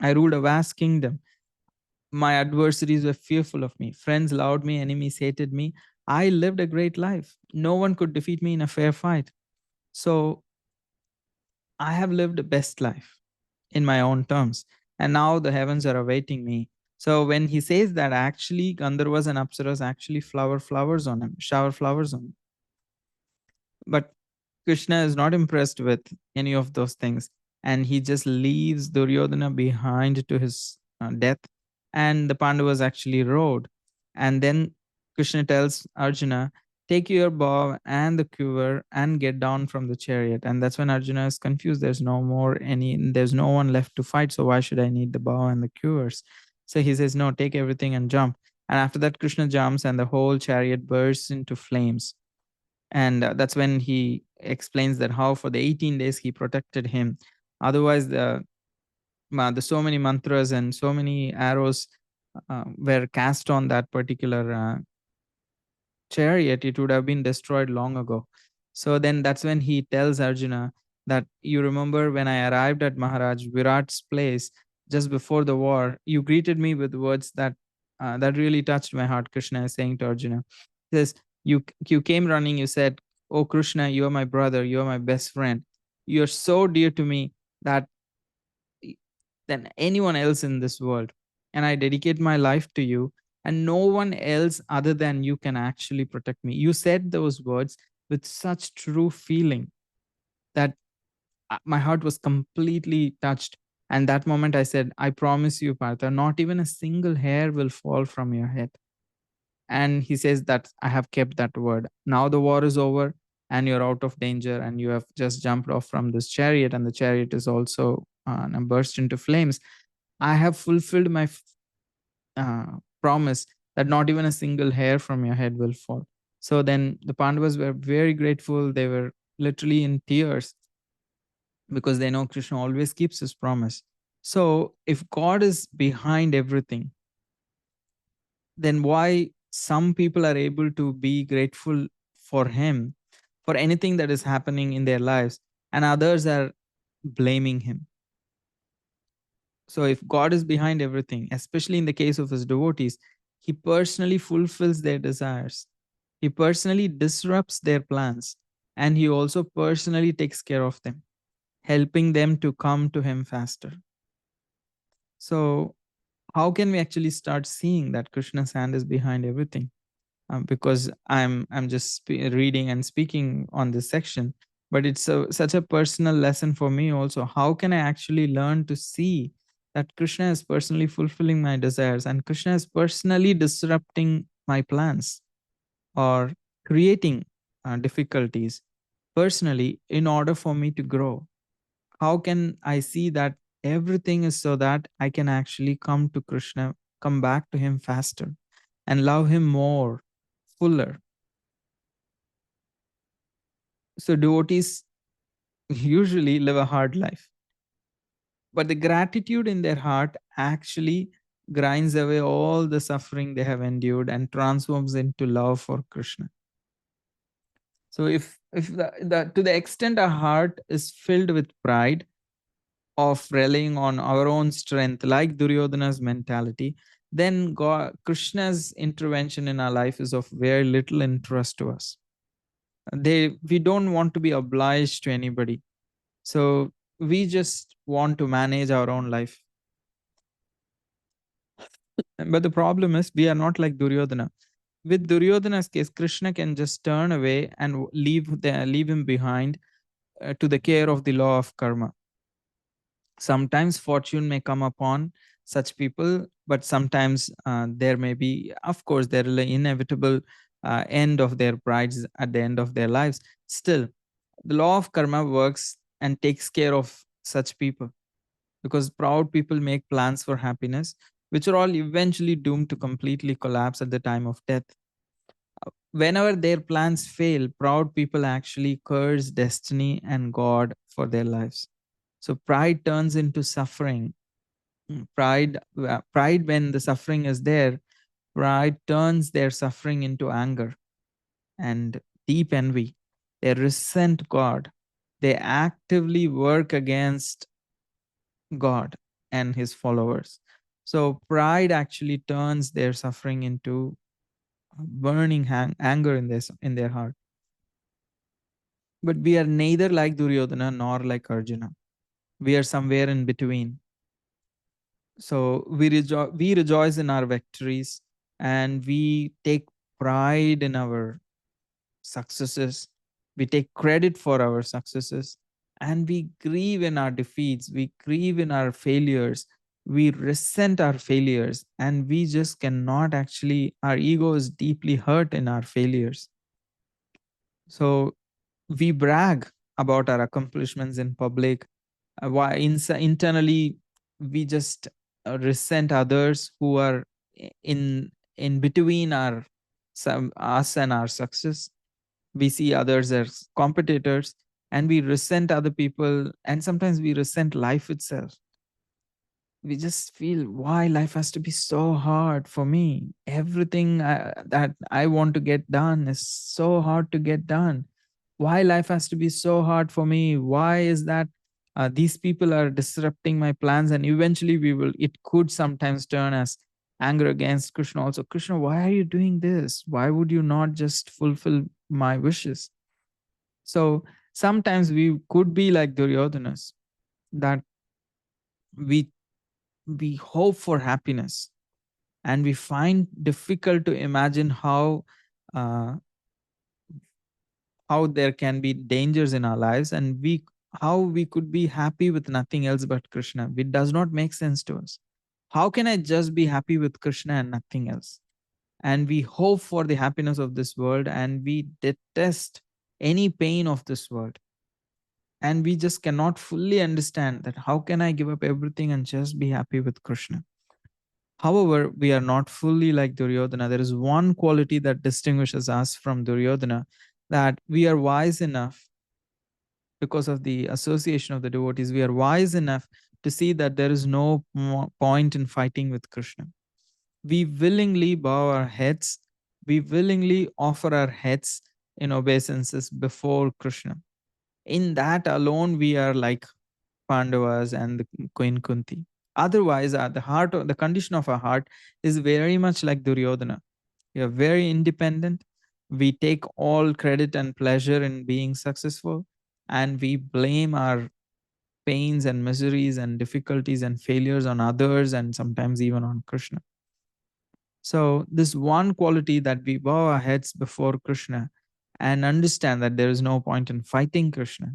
A: I ruled a vast kingdom. My adversaries were fearful of me. Friends loved me, enemies hated me. I lived a great life. No one could defeat me in a fair fight. So I have lived the best life in my own terms. And now the heavens are awaiting me. So when he says that, actually Gandharvas and Apsaras actually flowers on him, shower flowers on him. But Krishna is not impressed with any of those things. And he just leaves Duryodhana behind to his death. And the Pandavas actually rode. And then Krishna tells Arjuna, take your bow and the quiver and get down from the chariot. And that's when Arjuna is confused. There's no one left to fight. So why should I need the bow and the quivers? So he says, no, take everything and jump. And after that, Krishna jumps and the whole chariot bursts into flames. And that's when he explains that how for the 18 days he protected him. Otherwise, the so many mantras and so many arrows were cast on that particular chariot, it would have been destroyed long ago. So then that's when he tells Arjuna that you remember when I arrived at Maharaj Virat's place just before the war, you greeted me with words that that really touched my heart. Krishna is saying to Arjuna, he says, you came running, you said, "Oh Krishna, you are my brother, you are my best friend. You're so dear to me that than anyone else in this world. And I dedicate my life to you, and no one else other than you can actually protect me." You said those words with such true feeling that my heart was completely touched. And that moment I said, "I promise you, Partha, not even a single hair will fall from your head." And he says that I have kept that word. Now the war is over and you're out of danger, and you have just jumped off from this chariot, and the chariot is also burst into flames. I have fulfilled my promise that not even a single hair from your head will fall. So then the Pandavas were very grateful. They were literally in tears because they know Krishna always keeps his promise. So if God is behind everything, then why some people are able to be grateful for him for anything that is happening in their lives, and others are blaming him? So if God is behind everything, especially in the case of his devotees, he personally fulfills their desires, he personally disrupts their plans, and he also personally takes care of them, helping them to come to him faster. So how can we actually start seeing that Krishna's hand is behind everything? Because I'm just reading and speaking on this section, but it's such a personal lesson for me also. How can I actually learn to see that Krishna is personally fulfilling my desires, and Krishna is personally disrupting my plans or creating difficulties personally in order for me to grow? How can I see that everything is so that I can actually come to Krishna, come back to him faster, and love him more, fuller? So devotees usually live a hard life, but the gratitude in their heart actually grinds away all the suffering they have endured and transforms into love for Krishna. So if the to the extent our heart is filled with pride of relying on our own strength, like Duryodhana's mentality, then God, Krishna's intervention in our life is of very little interest to us. We don't want to be obliged to anybody. So we just want to manage our own life. But the problem is we are not like Duryodhana. With Duryodhana's case, Krishna can just turn away and leave him behind to the care of the law of karma. Sometimes fortune may come upon such people, but sometimes there may be, of course, there is an inevitable end of their prides at the end of their lives. Still, the law of karma works and takes care of such people, because proud people make plans for happiness, which are all eventually doomed to completely collapse at the time of death. Whenever their plans fail, proud people actually curse destiny and God for their lives. So pride turns into suffering. Pride, when the suffering is there, pride turns their suffering into anger and deep envy. They resent God. They actively work against God and his followers. So pride actually turns their suffering into burning anger in their heart. But we are neither like Duryodhana nor like Arjuna. We are somewhere in between. So we rejoice in our victories, and we take pride in our successes. We take credit for our successes, and we grieve in our defeats. We grieve in our failures. We resent our failures, and we just cannot actually, our ego is deeply hurt in our failures. So we brag about our accomplishments in public. Why internally we just resent others who are in between us and our success. We see others as competitors, and we resent other people, and sometimes we resent life itself. We just feel, why life has to be so hard for me? Everything that I want to get done is so hard to get done. Why life has to be so hard for me? Why is that these people are disrupting my plans? And eventually it could sometimes turn as anger against Krishna also. Krishna, why are you doing this? Why would you not just fulfill my wishes? So sometimes we could be like Duryodanas, that we we hope for happiness, and we find difficult to imagine uh, how there can be dangers in our lives, and we how we could be happy with nothing else but Krishna. It does not make sense to us. How can I just be happy with Krishna and nothing else? And we hope for the happiness of this world, and we detest any pain of this world, and we just cannot fully understand that how can I give up everything and just be happy with Krishna. However, we are not fully like Duryodhana. There is one quality that distinguishes us from Duryodhana, that we are wise enough, because of the association of the devotees, we are wise enough to see that there is no point in fighting with Krishna. We willingly bow our heads, we willingly offer our heads in obeisances before Krishna. In that alone, we are like Pandavas and the Queen Kunti. Otherwise, the condition of our heart is very much like Duryodhana. We are very independent. We take all credit and pleasure in being successful, and we blame our pains and miseries and difficulties and failures on others, and sometimes even on Krishna. So, this one quality, that we bow our heads before Krishna and understand that there is no point in fighting Krishna.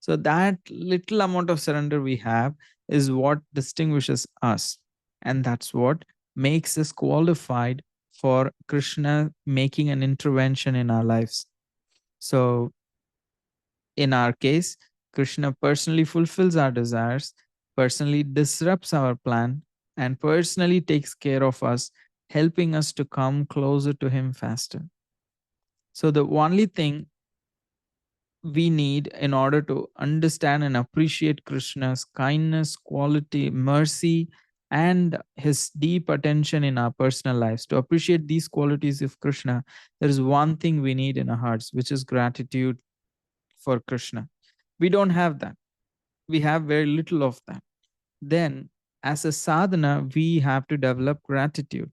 A: So, that little amount of surrender we have is what distinguishes us. And that's what makes us qualified for Krishna making an intervention in our lives. So, in our case, Krishna personally fulfills our desires, personally disrupts our plan, and personally takes care of us, helping us to come closer to Him faster. So, the only thing we need in order to understand and appreciate Krishna's kindness, quality, mercy, and His deep attention in our personal lives, to appreciate these qualities of Krishna, there is one thing we need in our hearts, which is gratitude for Krishna. We don't have that. We have very little of that. Then, as a sadhana, we have to develop gratitude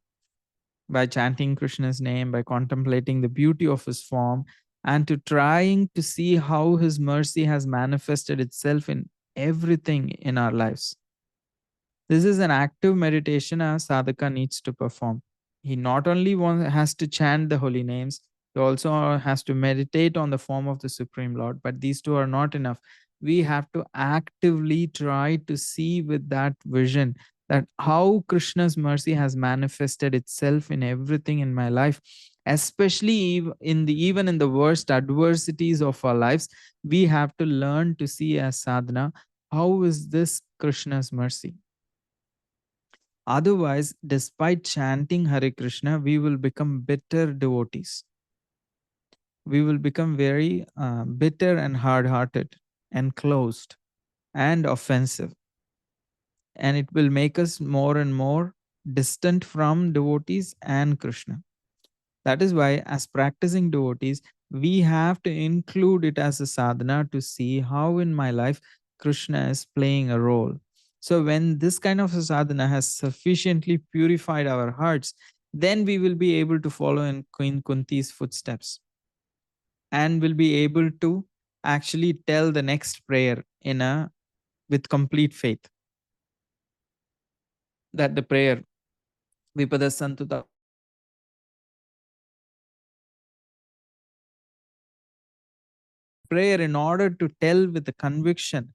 A: by chanting Krishna's name, by contemplating the beauty of his form, and to trying to see how his mercy has manifested itself in everything in our lives. This is an active meditation a sadhaka needs to perform. He not only has to chant the holy names, he also has to meditate on the form of the Supreme Lord. But these two are not enough. We have to actively try to see with that vision that how Krishna's mercy has manifested itself in everything in my life, especially even in the worst adversities of our lives. We have to learn to see as sadhana, how is this Krishna's mercy? Otherwise, despite chanting Hare Krishna, we will become bitter devotees. We will become very bitter and hard hearted and closed and offensive. And it will make us more and more distant from devotees and Krishna. That is why, as practicing devotees, we have to include it as a sadhana to see how in my life Krishna is playing a role. So, when this kind of a sadhana has sufficiently purified our hearts, then we will be able to follow in Queen Kunti's footsteps, and will be able to actually tell the next prayer with complete faith. That the prayer Vipada Santuta prayer, in order to tell with the conviction,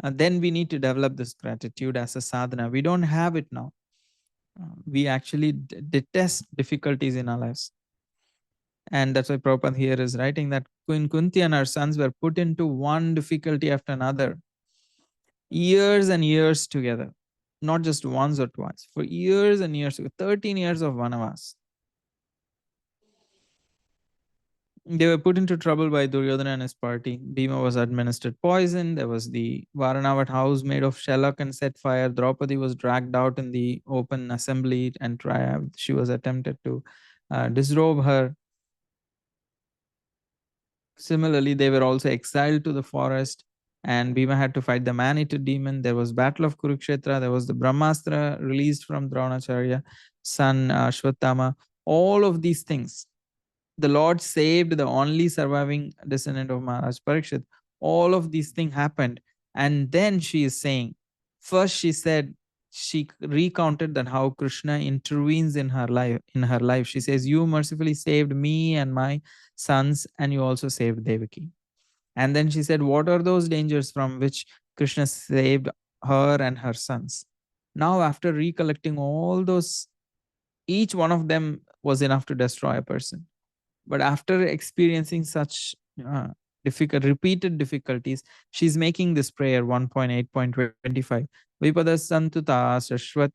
A: then we need to develop this gratitude as a sadhana. We don't have it now. We actually detest difficulties in our lives. And that's why Prabhupada here is writing that Queen Kunti and her sons were put into one difficulty after another, years and years together, not just once or twice, for years and years, 13 years of Vanavas. They were put into trouble by Duryodhana and his party. Bhima was administered poison. There was the Varanavat house made of shellac and set fire. Draupadi was dragged out in the open assembly and she was attempted to disrobe her. Similarly, they were also exiled to the forest, and Bhima had to fight the man-eater demon. There was battle of Kurukshetra. There was the Brahmastra released from Dronacharya, son Ashwatthama. All of these things. The Lord saved the only surviving descendant of Maharaj Parikshit. All of these things happened. And then she is saying, first she said, she recounted that how Krishna intervenes in her life. In her life, she says, "You mercifully saved me and my sons, and you also saved Devaki." And then she said, "What are those dangers from which Krishna saved her and her sons?" Now, after recollecting all those, each one of them was enough to destroy a person. But after experiencing such repeated difficulties, she's making this prayer 1.8.25. Vipada santuta shashvat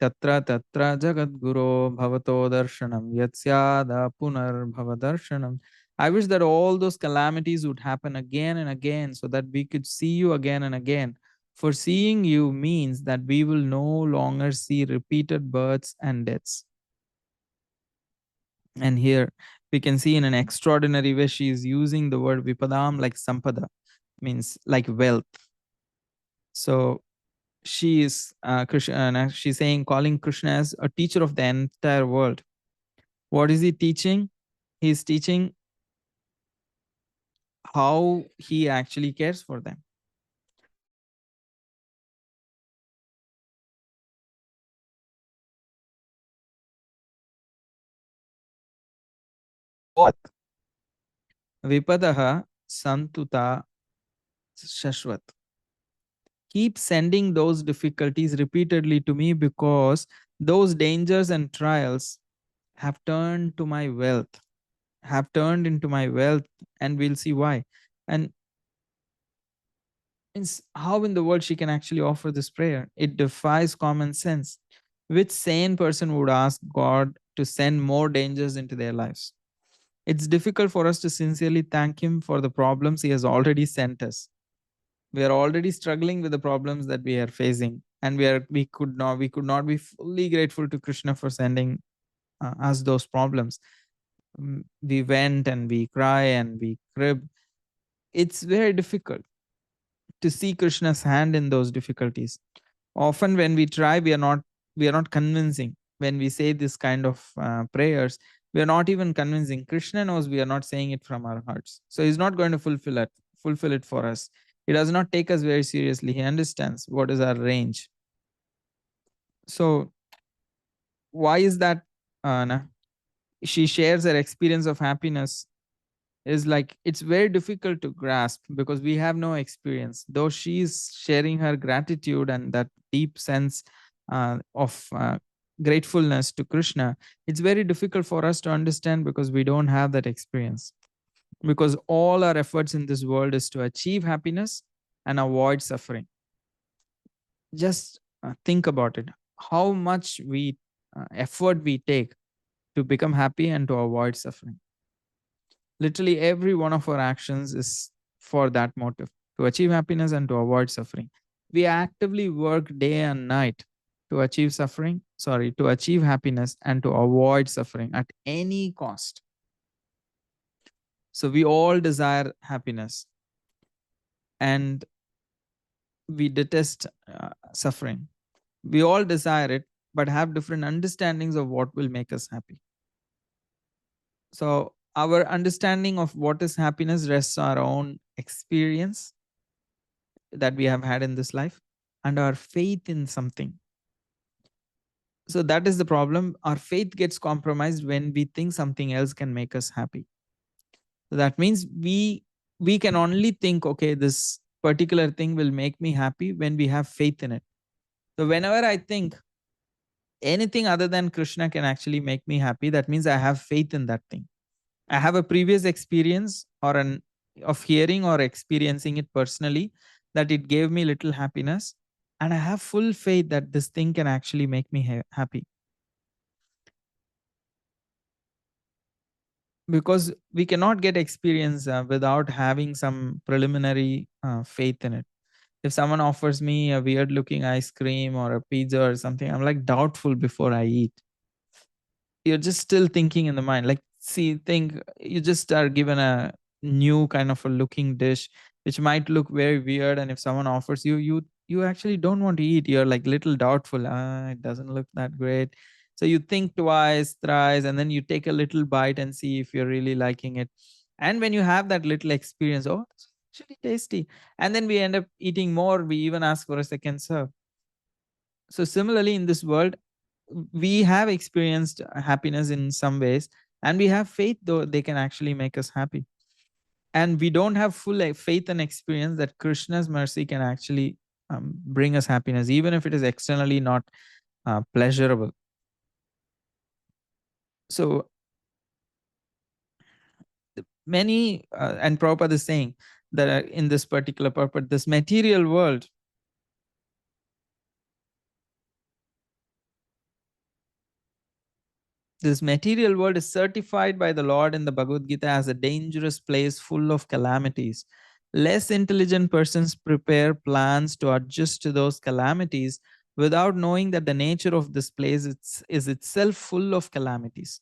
A: tatra tatra jagat guru bhavato darshanam yatsyada punar bhavadarshanam. I wish that all those calamities would happen again and again so that we could see you again and again. For seeing you means that we will no longer see repeated births and deaths. And here we can see in an extraordinary way, she is using the word vipadam like sampada, means like wealth. So she is Krishna, she's saying, calling Krishna as a teacher of the entire world. What is he teaching? He's teaching how he actually cares for them. What? Vipadaha santuta shashvat. Keep sending those difficulties repeatedly to me, because those dangers and trials have turned to my wealth, have turned into my wealth, and we'll see why. And means how in the world she can actually offer this prayer? It defies common sense. Which sane person would ask God to send more dangers into their lives? It's difficult for us to sincerely thank him for the problems he has already sent us. We are already struggling with the problems that we are facing, and we could not be fully grateful to Krishna for sending us those problems. We went and we cry and we crib. It's very difficult to see Krishna's hand in those difficulties. Often when we try, we are not convincing. When we say this kind of prayers, we are not even convincing. Krishna knows we are not saying it from our hearts, so he's not going to fulfill it for us. He does not take us very seriously. He understands what is our range. So why is that? She shares her experience of happiness is like, it's very difficult to grasp because we have no experience. Though she's sharing her gratitude and that deep sense of gratefulness to Krishna, it's very difficult for us to understand because we don't have that experience. Because all our efforts in this world is to achieve happiness and avoid suffering. Just think about it. How much effort we take to become happy and to avoid suffering. Literally every one of our actions is for that motive, to achieve happiness and to avoid suffering. We actively work day and night to achieve happiness and to avoid suffering at any cost. So we all desire happiness and we detest suffering. We all desire it, but have different understandings of what will make us happy. So our understanding of what is happiness rests on our own experience that we have had in this life and our faith in something. So that is the problem. Our faith gets compromised when we think something else can make us happy. So that means we can only think, okay, this particular thing will make me happy when we have faith in it. So whenever I think anything other than Krishna can actually make me happy, that means I have faith in that thing. I have a previous experience of hearing or experiencing it personally, that it gave me little happiness, and I have full faith that this thing can actually make me happy. Because we cannot get experience without having some preliminary faith in it. If someone offers me a weird looking ice cream or a pizza or something, I'm like doubtful before I eat. You're just still thinking in the mind, like, see, think you just are given a new kind of a looking dish. which might look very weird. And if someone offers you, you actually don't want to eat. You're like little doubtful. It doesn't look that great. So you think twice, thrice, and then you take a little bite and see if you're really liking it. And when you have that little experience, oh, it's actually tasty. And then we end up eating more. We even ask for a second serve. So similarly, in this world, we have experienced happiness in some ways, and we have faith though they can actually make us happy. And we don't have full faith and experience that Krishna's mercy can actually bring us happiness, even if it is externally not pleasurable. So many, and Prabhupada is saying that in this particular purpose, this material world, this material world is certified by the Lord in the Bhagavad Gita as a dangerous place full of calamities. Less intelligent persons prepare plans to adjust to those calamities without knowing that the nature of this place is itself full of calamities.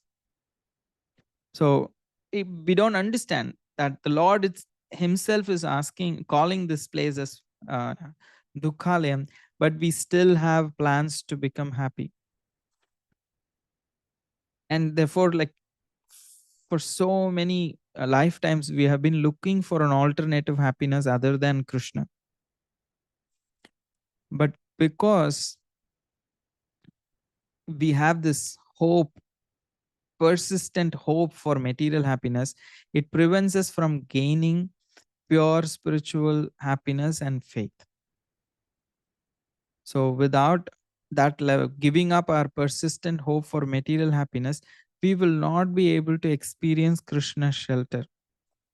A: So we don't understand that the Lord himself is calling this place as Dukhalayam, but we still have plans to become happy. And therefore, like, for so many lifetimes, we have been looking for an alternative happiness other than Krishna. But because we have this hope, persistent hope for material happiness, it prevents us from gaining pure spiritual happiness and faith. So without that level, giving up our persistent hope for material happiness, we will not be able to experience Krishna's shelter,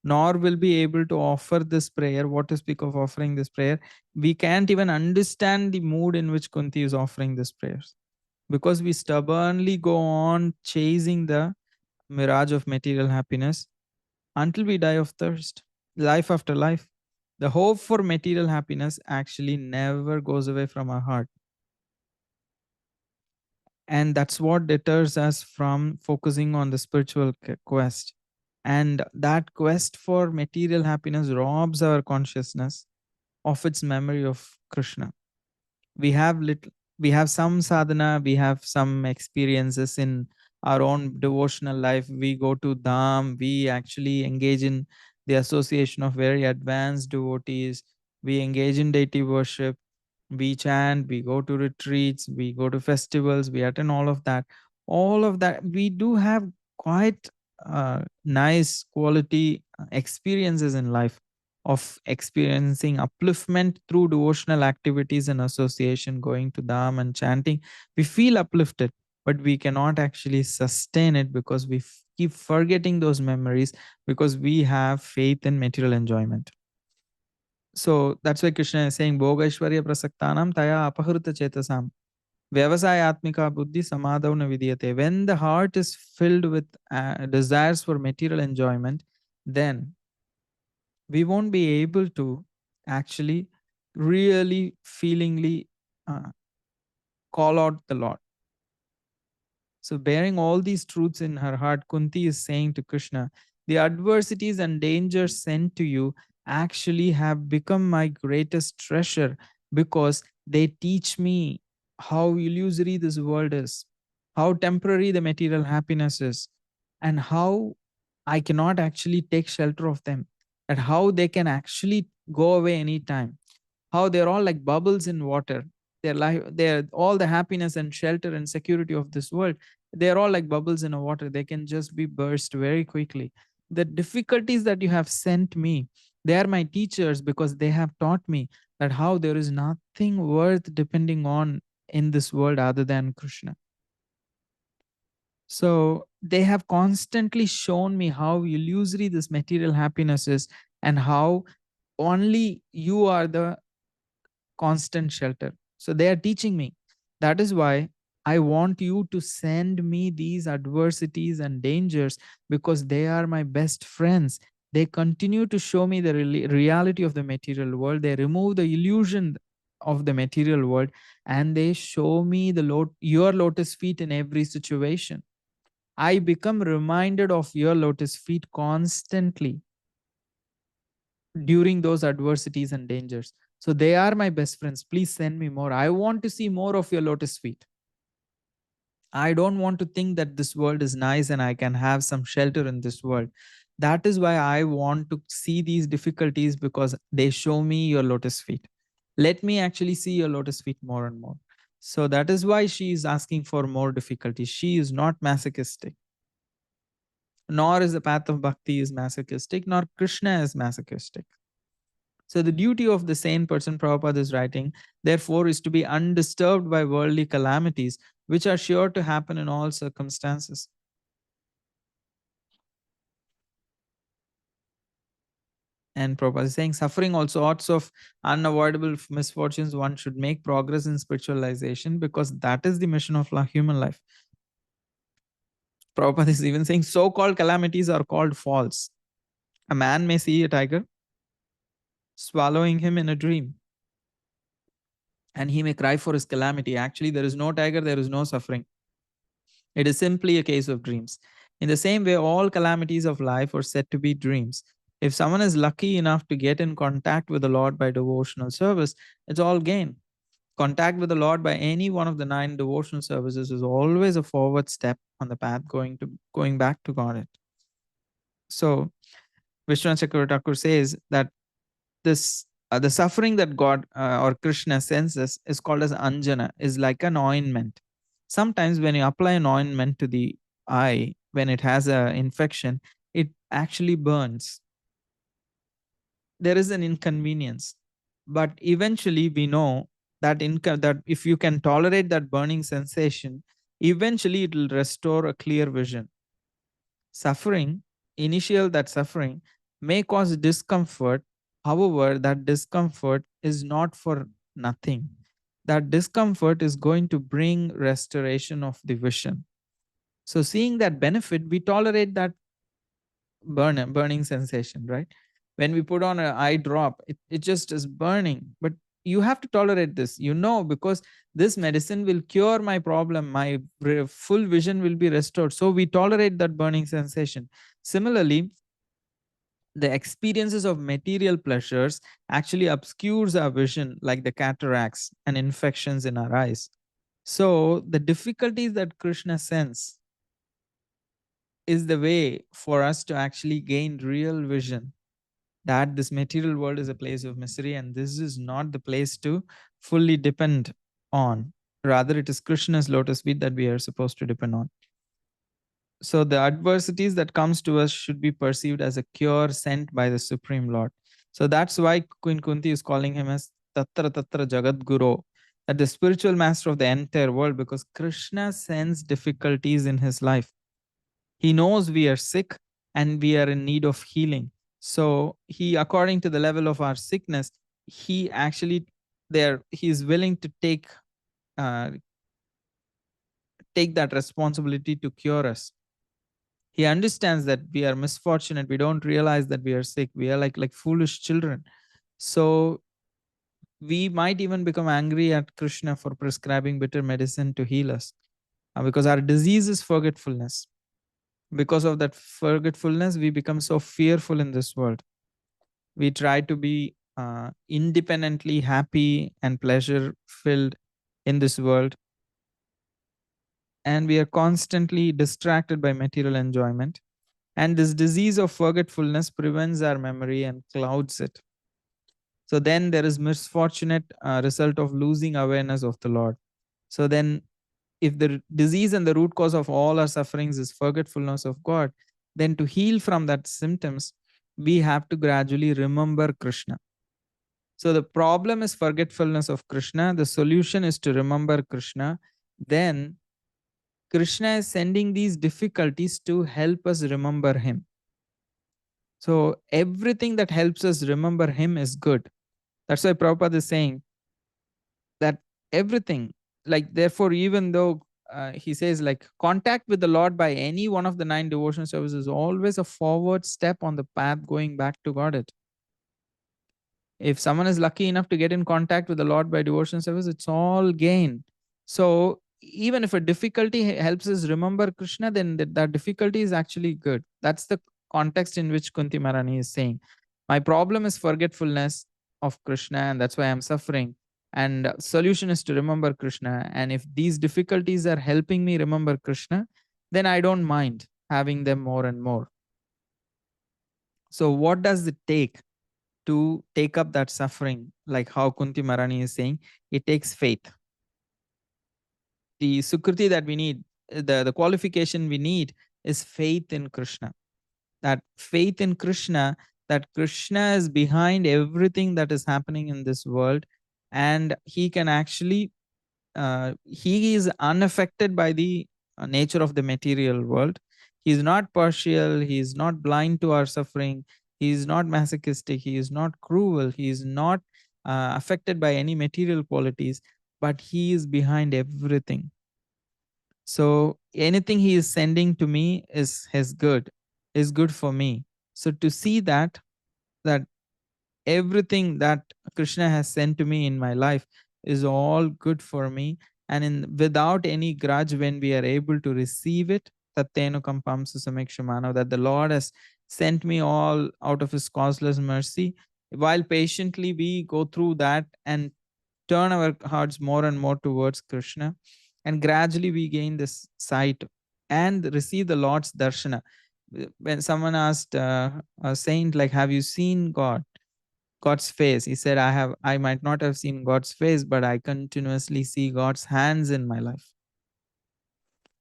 A: nor will be able to offer this prayer. What to speak of offering this prayer? We can't even understand the mood in which Kunti is offering this prayers, because we stubbornly go on chasing the mirage of material happiness until we die of thirst, life after life. The hope for material happiness actually never goes away from our heart. And that's what deters us from focusing on the spiritual quest. And that quest for material happiness robs our consciousness of its memory of Krishna. We have little, we have some sadhana, we have some experiences in our own devotional life. We go to dham, we actually engage in the association of very advanced devotees, we engage in deity worship, we chant, we go to retreats, we go to festivals, we attend all of that. All of that, we do have quite nice quality experiences in life of experiencing upliftment through devotional activities and association, going to dham and chanting. We feel uplifted, but we cannot actually sustain it because we keep forgetting those memories because we have faith in material enjoyment. So that's why Krishna is saying, Bhogaishwarya prasaktanam taya apahruta chetasam. Vyavasayatmika buddhi samadhavna vidyate. When the heart is filled with desires for material enjoyment, then we won't be able to actually really feelingly call out the Lord. So, bearing all these truths in her heart, Kunti is saying to Krishna, the adversities and dangers sent to you actually have become my greatest treasure because they teach me how illusory this world is, how temporary the material happiness is, and how I cannot actually take shelter of them, and how they can actually go away anytime, how they're all like bubbles in water. They're all the happiness and shelter and security of this world. They're all like bubbles in a water. They can just be burst very quickly. The difficulties that you have sent me, they are my teachers because they have taught me that how there is nothing worth depending on in this world other than Krishna. So they have constantly shown me how illusory this material happiness is, and how only you are the constant shelter. So they are teaching me. That is why I want you to send me these adversities and dangers, because they are my best friends. They continue to show me the reality of the material world. They remove the illusion of the material world, and they show me your lotus feet in every situation. I become reminded of your lotus feet constantly. during those adversities and dangers. So they are my best friends. Please send me more. I want to see more of your lotus feet. I don't want to think that this world is nice and I can have some shelter in this world. That is why I want to see these difficulties, because they show me your lotus feet. Let me actually see your lotus feet more and more. So that is why she is asking for more difficulties. She is not masochistic, nor is the path of bhakti is masochistic, nor Krishna is masochistic. So the duty of the sane person, Prabhupada is writing, therefore, is to be undisturbed by worldly calamities, which are sure to happen in all circumstances. And Prabhupada is saying, suffering also odds of unavoidable misfortunes, one should make progress in spiritualization, because that is the mission of human life. Prabhupada is even saying, so-called calamities are called false. A man may see a tiger swallowing him in a dream, and he may cry for his calamity. Actually, there is no tiger, there is no suffering. It is simply a case of dreams. In the same way, all calamities of life are said to be dreams. If someone is lucky enough to get in contact with the Lord by devotional service, it's all gain. Contact with the Lord by any one of the 9 devotional services is always a forward step on the path going back to God. So Vishwanath Chakravarti Thakur says that this the suffering that God or Krishna sends us is called as anjana, is like an ointment. Sometimes when you apply an ointment to the eye, when it has an infection, it actually burns. There is an inconvenience, but eventually we know that that if you can tolerate that burning sensation, eventually it will restore a clear vision. Suffering, that suffering may cause discomfort. However, that discomfort is not for nothing. That discomfort is going to bring restoration of the vision. So, seeing that benefit, we tolerate that burning sensation, right? When we put on an eye drop, it just is burning. But you have to tolerate this, because this medicine will cure my problem. My full vision will be restored. So we tolerate that burning sensation. Similarly, the experiences of material pleasures actually obscures our vision, like the cataracts and infections in our eyes. So the difficulties that Krishna sends is the way for us to actually gain real vision, that this material world is a place of misery and this is not the place to fully depend on. Rather, it is Krishna's lotus feet that we are supposed to depend on. So the adversities that comes to us should be perceived as a cure sent by the Supreme Lord. So that's why Queen Kunti is calling him as Tatra Tatra Jagat Guru, that the spiritual master of the entire world, because Krishna sends difficulties in his life. He knows we are sick and we are in need of healing. So he, according to the level of our sickness, he actually he is willing to take that responsibility to cure us. He understands that we are misfortunate. We don't realize that we are sick. We are like foolish children. So we might even become angry at Krishna for prescribing bitter medicine to heal us, because our disease is forgetfulness. Because of that forgetfulness, we become so fearful in this world. We try to be independently happy and pleasure filled in this world, and we are constantly distracted by material enjoyment. And this disease of forgetfulness prevents our memory and clouds it. So then there is misfortunate result of losing awareness of the Lord. So then, if the disease and the root cause of all our sufferings is forgetfulness of God, then to heal from that symptoms, we have to gradually remember Krishna. So the problem is forgetfulness of Krishna. The solution is to remember Krishna. Then Krishna is sending these difficulties to help us remember him. So everything that helps us remember him is good. That's why Prabhupada is saying that everything, like, therefore, even though he says, like, contact with the Lord by any one of the 9 devotional services is always a forward step on the path going back to Godhead. If someone is lucky enough to get in contact with the Lord by devotional service, it's all gain. So even if a difficulty helps us remember Krishna, then that difficulty is actually good. That's the context in which Kunti Maharani is saying. My problem is forgetfulness of Krishna, and that's why I'm suffering. And solution is to remember Krishna. And if these difficulties are helping me remember Krishna, then I don't mind having them more and more. So, what does it take to take up that suffering? Like how Kunti Marani is saying, it takes faith. The sukriti that we need, the qualification we need is faith in Krishna. That faith in Krishna, that Krishna is behind everything that is happening in this world, and he can actually, he is unaffected by the nature of the material world. He is not partial, he is not blind to our suffering, he is not masochistic, he is not cruel, he is not affected by any material qualities, but he is behind everything. So anything he is sending to me is his good, is good for me. So to see that everything that Krishna has sent to me in my life is all good for me, and in without any grudge, when we are able to receive it, tattenukam pamsu samikshamano, that the Lord has sent me all out of his causeless mercy, while patiently we go through that and turn our hearts more and more towards Krishna, and gradually we gain this sight and receive the Lord's darshana. When someone asked a saint, like, have you seen God's face? He said, I might not have seen God's face, but I continuously see God's hands in my life.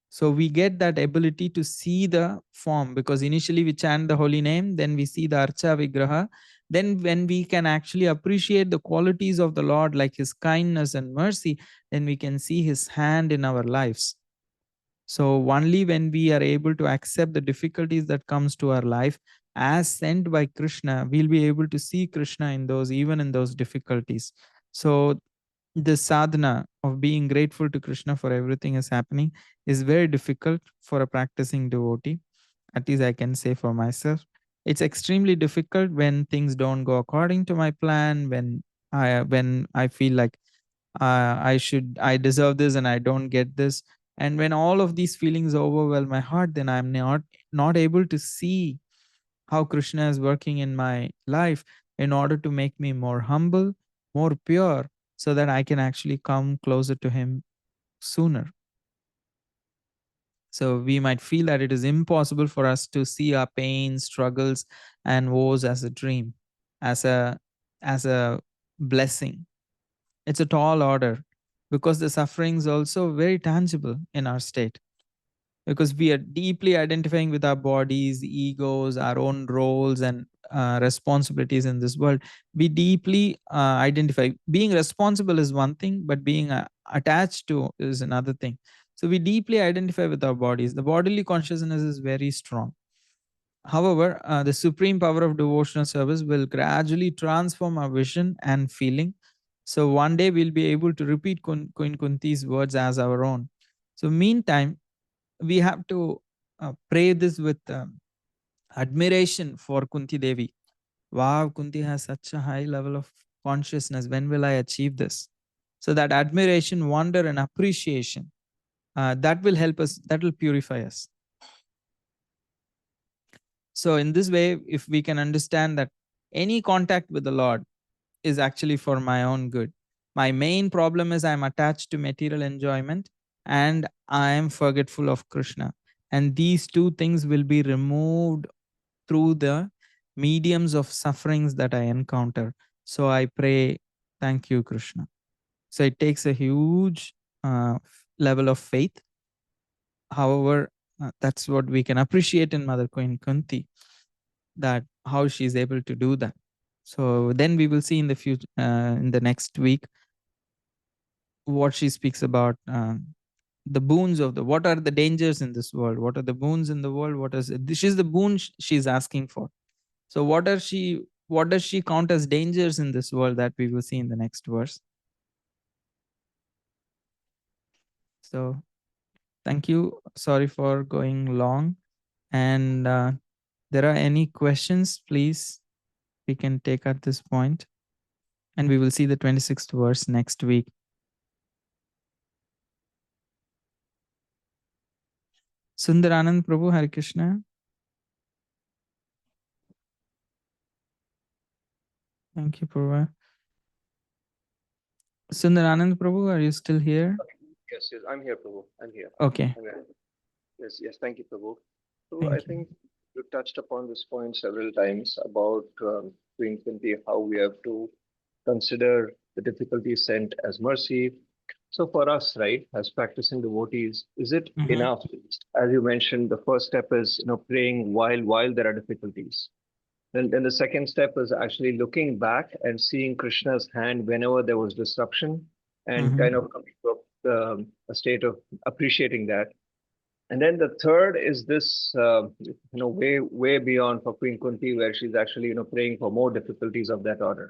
A: So we get that ability to see the form, because initially we chant the holy name, then we see the Archa Vigraha. Then, when we can actually appreciate the qualities of the Lord, like his kindness and mercy, then we can see his hand in our lives. So only when we are able to accept the difficulties that comes to our life as sent by Krishna, we'll be able to see Krishna in those, even in those difficulties. So the sadhana of being grateful to Krishna for everything is happening is very difficult for a practicing devotee. At least I can say for myself. It's extremely difficult when things don't go according to my plan, when I feel like I deserve this and I don't get this. And when all of these feelings overwhelm my heart, then I'm not able to see how Krishna is working in my life in order to make me more humble, more pure, so that I can actually come closer to him sooner. So we might feel that it is impossible for us to see our pains, struggles, and woes as a dream, as a blessing. It's a tall order, because the suffering is also very tangible in our state, because we are deeply identifying with our bodies, egos, our own roles, and responsibilities in this world. We deeply identify. Being responsible is one thing, but being attached to is another thing. So we deeply identify with our bodies. The bodily consciousness is very strong. However, the supreme power of devotional service will gradually transform our vision and feeling. So one day we'll be able to repeat Queen Kunti's words as our own. So meantime, we have to pray this with admiration for Kunti Devi. Wow, Kunti has such a high level of consciousness. When will I achieve this? So that admiration, wonder, and appreciation, that will help us, that will purify us. So in this way, if we can understand that any contact with the Lord is actually for my own good. My main problem is I'm attached to material enjoyment and I am forgetful of Krishna. And these two things will be removed through the mediums of sufferings that I encounter. So I pray, thank you, Krishna. So it takes a huge level of faith. However, that's what we can appreciate in Mother Queen Kunti, that how she's able to do that. So then we will see in the future, in the next week, what she speaks about, the boons of the, what are the dangers in this world, what are the boons in the world, what is it? This is the boon she's asking for. So what does she count as dangers in this world, that we will see in the next verse. So thank you, sorry for going long, and there are any questions, please, we can take at this point, and we will see the 26th verse next week. Sundaranand Prabhu, Hare Krishna. Thank you, Prabhu. Sundaranand Prabhu, are you still here?
B: Yes, yes, I'm here, Prabhu. I'm here.
A: Okay.
B: I'm here. Yes, yes. Thank you, Prabhu. So I
A: Thank you.
B: think you touched upon this point several times about Queen Kunti, how we have to consider the difficulties sent as mercy. So for us, right, as practicing devotees, is it
A: Mhm.
B: enough? As you mentioned, the first step is praying while there are difficulties. Then the second step is actually looking back and seeing Krishna's hand whenever there was disruption, and kind
A: Mhm.
B: of coming to a state of appreciating that. And then the third is this, way beyond for Queen Kunti, where she's actually praying for more difficulties of that order.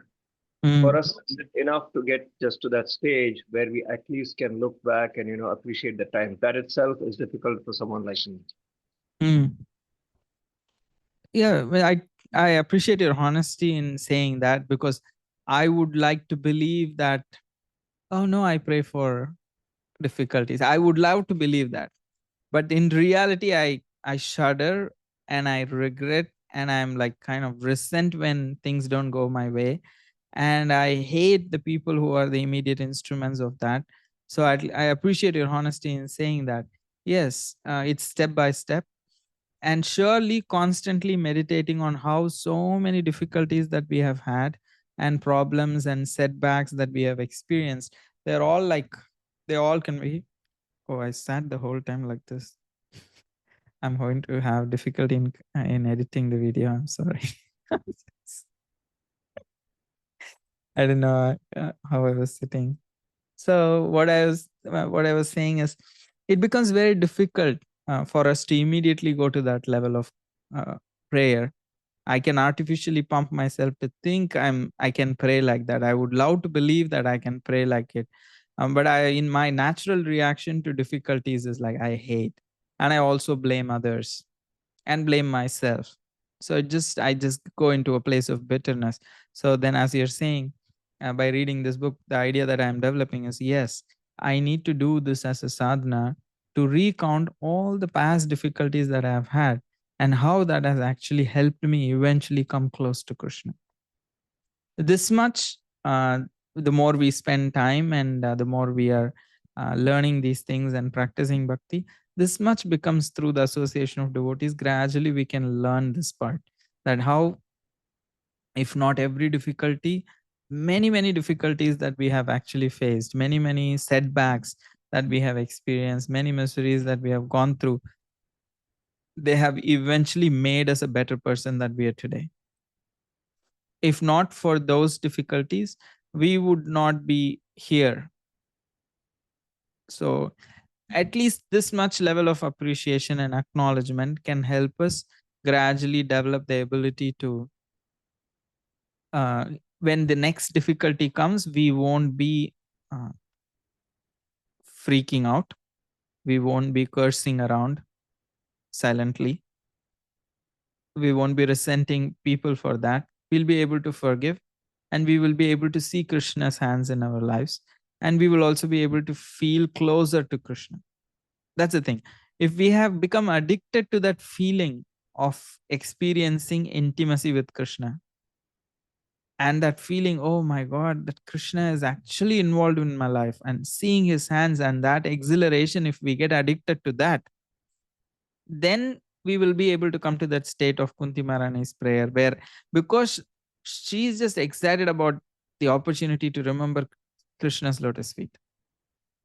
B: For
A: Mm.
B: us, it's enough to get just to that stage where we at least can look back and appreciate the time. That itself is difficult for someone like me.
A: Mm. Yeah, well, I appreciate your honesty in saying that, because I would like to believe that, oh no, I pray for difficulties. I would love to believe that. But in reality, I shudder and I regret and I'm like kind of resent when things don't go my way. And I hate the people who are the immediate instruments of that. So I appreciate your honesty in saying that. Yes, it's step by step, and surely constantly meditating on how so many difficulties that we have had and problems and setbacks that we have experienced, they're all like, they all can be. Oh, I sat the whole time like this. I'm going to have difficulty in editing the video. I'm sorry. I don't know how I was sitting. So what I was saying is, it becomes very difficult for us to immediately go to that level of uh, prayer. I can artificially pump myself to think I can pray like that. I would love to believe that I can pray like it. But in my natural reaction to difficulties is like I hate, and I also blame others and blame myself. So I just go into a place of bitterness. So then, as you're saying, by reading this book, the idea that I'm developing is, yes, I need to do this as a sadhana, to recount all the past difficulties that I have had and how that has actually helped me eventually come close to Krishna. This much, the more we spend time, and the more we are learning these things and practicing bhakti, this much becomes through the association of devotees. Gradually we can learn this part, that how, if not every difficulty, many difficulties that we have actually faced, many setbacks that we have experienced, many miseries that we have gone through, they have eventually made us a better person that we are today. If not for those difficulties, we would not be here. So at least this much level of appreciation and acknowledgement can help us gradually develop the ability to, uh, when the next difficulty comes, we won't be uh, freaking out, we won't be cursing around silently, we won't be resenting people for that. We'll be able to forgive, and we will be able to see Krishna's hands in our lives, and we will also be able to feel closer to Krishna. That's the thing. If we have become addicted to that feeling of experiencing intimacy with Krishna, and that feeling, oh my God, that Krishna is actually involved in my life, and seeing his hands and that exhilaration, if we get addicted to that, then we will be able to come to that state of Kunti Maharani's prayer, where, because she's just excited about the opportunity to remember Krishna's lotus feet,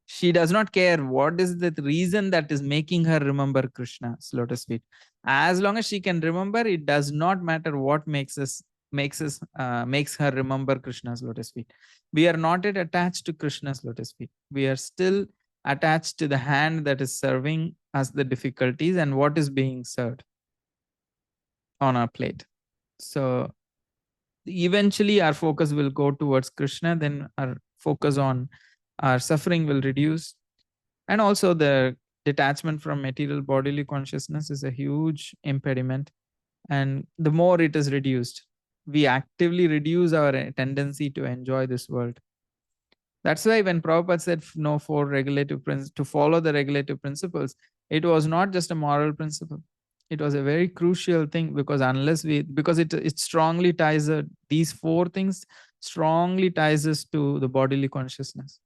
A: she does not care what is the reason that is making her remember Krishna's lotus feet. As long as she can remember, it does not matter what makes her remember Krishna's lotus feet. We are not yet attached to Krishna's lotus feet. We are still attached to the hand that is serving us the difficulties and what is being served on our plate. So eventually our focus will go towards Krishna, then our focus on our suffering will reduce. And also the detachment from material bodily consciousness is a huge impediment. And the more it is reduced, we actively reduce our tendency to enjoy this world. That's why when Prabhupada said no for regulative to follow the regulative principles, it was not just a moral principle. It was a very crucial thing, because because it strongly ties these four things strongly ties us to the bodily consciousness.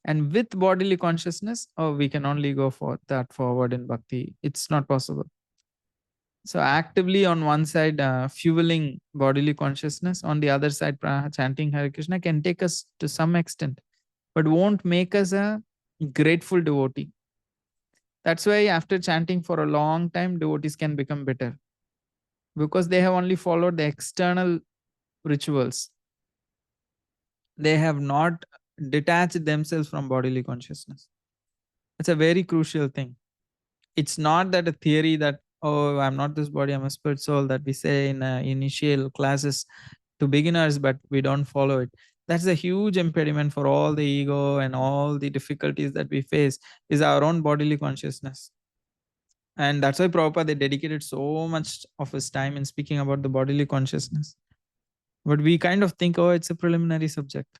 A: And with bodily consciousness, oh, we can only go for that forward in bhakti. It's not possible. So actively on one side, fueling bodily consciousness, on the other side, chanting Hare Krishna can take us to some extent, but won't make us a grateful devotee. That's why after chanting for a long time, devotees can become bitter, because they have only followed the external rituals. They have not detached themselves from bodily consciousness. It's a very crucial thing. It's not that a theory that, oh, I'm not this body, I'm a spirit soul, that we say in initial classes to beginners, but we don't follow it. That's a huge impediment for all the ego and all the difficulties that we face, is our own bodily consciousness. And that's why Prabhupada, they dedicated so much of his time in speaking about the bodily consciousness. But we kind of think, oh, it's a preliminary subject.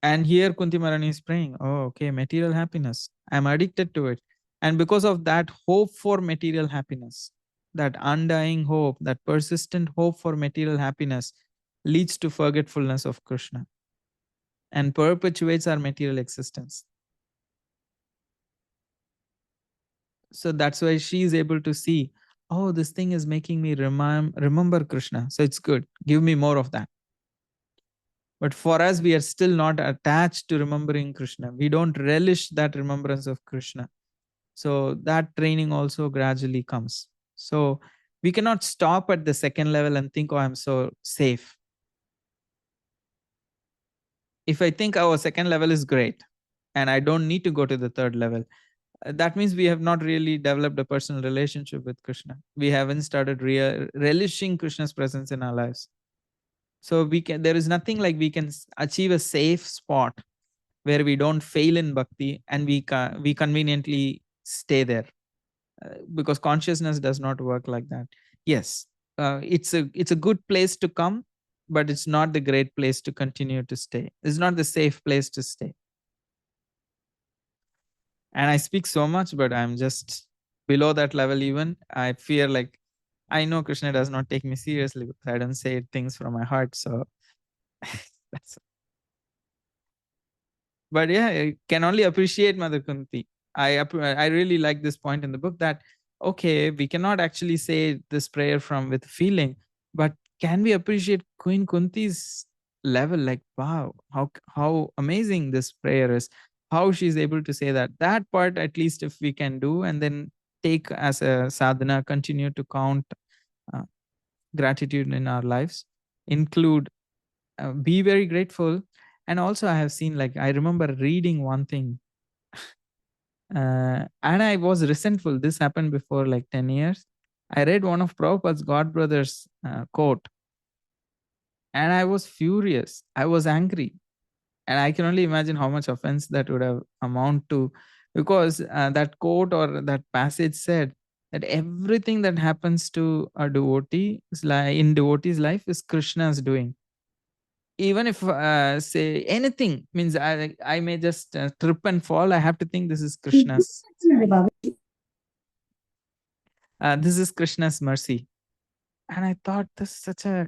A: And here Kunti Maharani is praying, oh, okay, material happiness. I'm addicted to it. And because of that hope for material happiness, that undying hope, that persistent hope for material happiness leads to forgetfulness of Krishna and perpetuates our material existence. So that's why she is able to see, oh, this thing is making me remember Krishna. So it's good. Give me more of that. But for us, we are still not attached to remembering Krishna. We don't relish that remembrance of Krishna. So that training also gradually comes. So we cannot stop at the second level and think, oh, I'm so safe. If I think our second level is great and I don't need to go to the third level, that means we have not really developed a personal relationship with Krishna. We haven't started relishing Krishna's presence in our lives. So there is nothing like we can achieve a safe spot where we don't fail in bhakti and we conveniently stay there. Because consciousness does not work like that. Yes, it's a good place to come, but it's not the great place to continue to stay. It's not the safe place to stay. And I speak so much, but I'm just below that level. Even I fear, like, I know Krishna does not take me seriously because I don't say things from my heart. So that's, but yeah, I can only appreciate Mother Kunti. I really like this point in the book that, okay, we cannot actually say this prayer from with feeling, but can we appreciate Queen Kunti's level? Like, wow, how amazing this prayer is, how she's able to say that. That part, at least, if we can do, and then take as a sadhana, continue to count uh, gratitude in our lives, include be very grateful. And also I have seen, like, I remember reading one thing, and I was resentful. This happened before like 10 years. I read one of Prabhupada's God brothers quote, and I was furious. I was angry, and I can only imagine how much offense that would have amount to, because that quote or that passage said that everything that happens to a devotee in devotee's life is Krishna's doing. Even if say anything, means I may just trip and fall, I have to think this is Krishna's mercy. And I thought, this is such a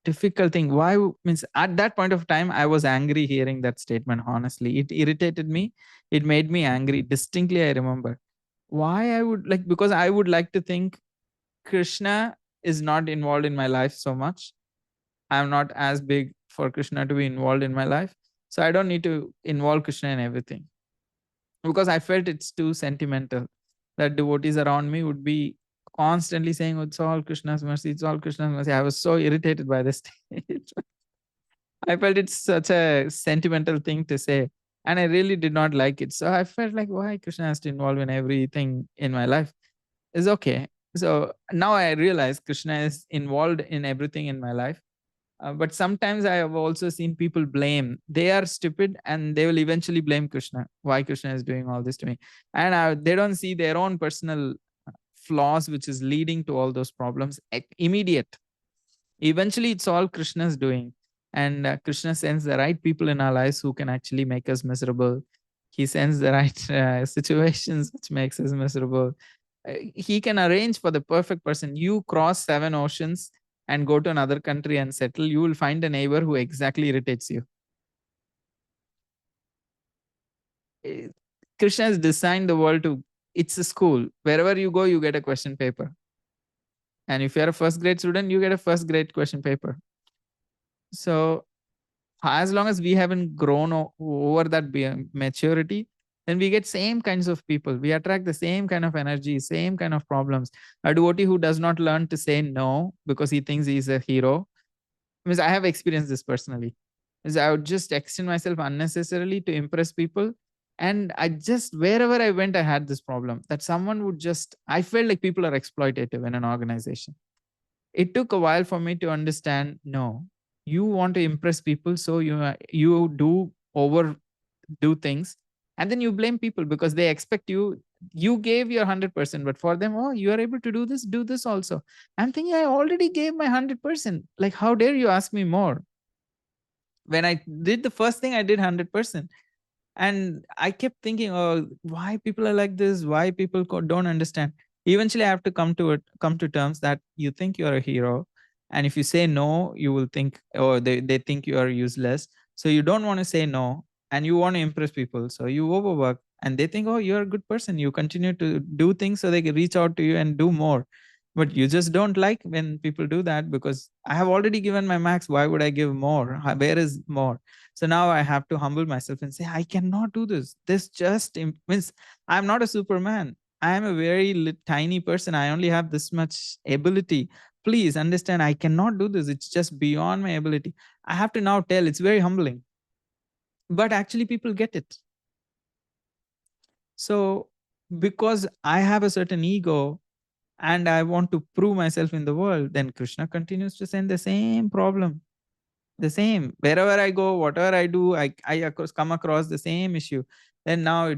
A: difficult thing. Why? Means at that point of time I was angry hearing that statement. Honestly, it irritated me. It made me angry. Distinctly I remember. Why I would like, because I would like to think Krishna is not involved in my life so much. I'm not as big for Krishna to be involved in my life. So I don't need to involve Krishna in everything, because I felt it's too sentimental. That devotees around me would be constantly saying, oh, it's all Krishna's mercy, it's all Krishna's mercy. I was so irritated by this. I felt it's such a sentimental thing to say. And I really did not like it. So I felt like, why Krishna has to involve in everything in my life? It's okay. So now I realize Krishna is involved in everything in my life. But sometimes I have also seen people blame. They are stupid and they will eventually blame Krishna. Why Krishna is doing all this to me? And they don't see their own personal flaws, which is leading to all those problems. Immediate. Eventually, it's all Krishna's doing. And Krishna sends the right people in our lives who can actually make us miserable. He sends the right situations which makes us miserable. He can arrange for the perfect person. You cross 7 oceans and go to another country and settle, you will find a neighbor who exactly irritates you. Eh, Krishna has designed the world to, it's a school. Wherever you go, you get a question paper. And if you're a first grade student, you get a first grade question paper. So as long as we haven't grown over that maturity, then we get same kinds of people. We attract the same kind of energy, same kind of problems. A devotee who does not learn to say no because he thinks he's a hero. Means I have experienced this personally. Is I would just extend myself unnecessarily to impress people. And I just, wherever I went, I had this problem that someone would just, I felt like people are exploitative in an organization. It took a while for me to understand, no, you want to impress people, so you do overdo things, and then you blame people because they expect you gave your 100%, but for them, oh, you are able to do this also. I'm thinking, I already gave my 100%. Like, how dare you ask me more? When I did the first thing, I did 100%. And I kept thinking, oh, why people are like this, why people don't understand. Eventually I have to come to terms that you think you're a hero, and if you say no, you will think, or they think you are useless. So you don't want to say no, and you want to impress people, so you overwork, and they think, oh, you're a good person, you continue to do things so they can reach out to you and do more. But you just don't like when people do that, because I have already given my max, why would I give more? Where is more? So now I have to humble myself and say, I cannot do this. This just means I'm not a Superman. I am a very tiny person. I only have this much ability. Please understand, I cannot do this. It's just beyond my ability. I have to now tell. It's very humbling. But actually, people get it. So, because I have a certain ego and I want to prove myself in the world, then Krishna continues to send the same problem. The same, wherever I go, whatever I do, I of course come across the same issue. Then now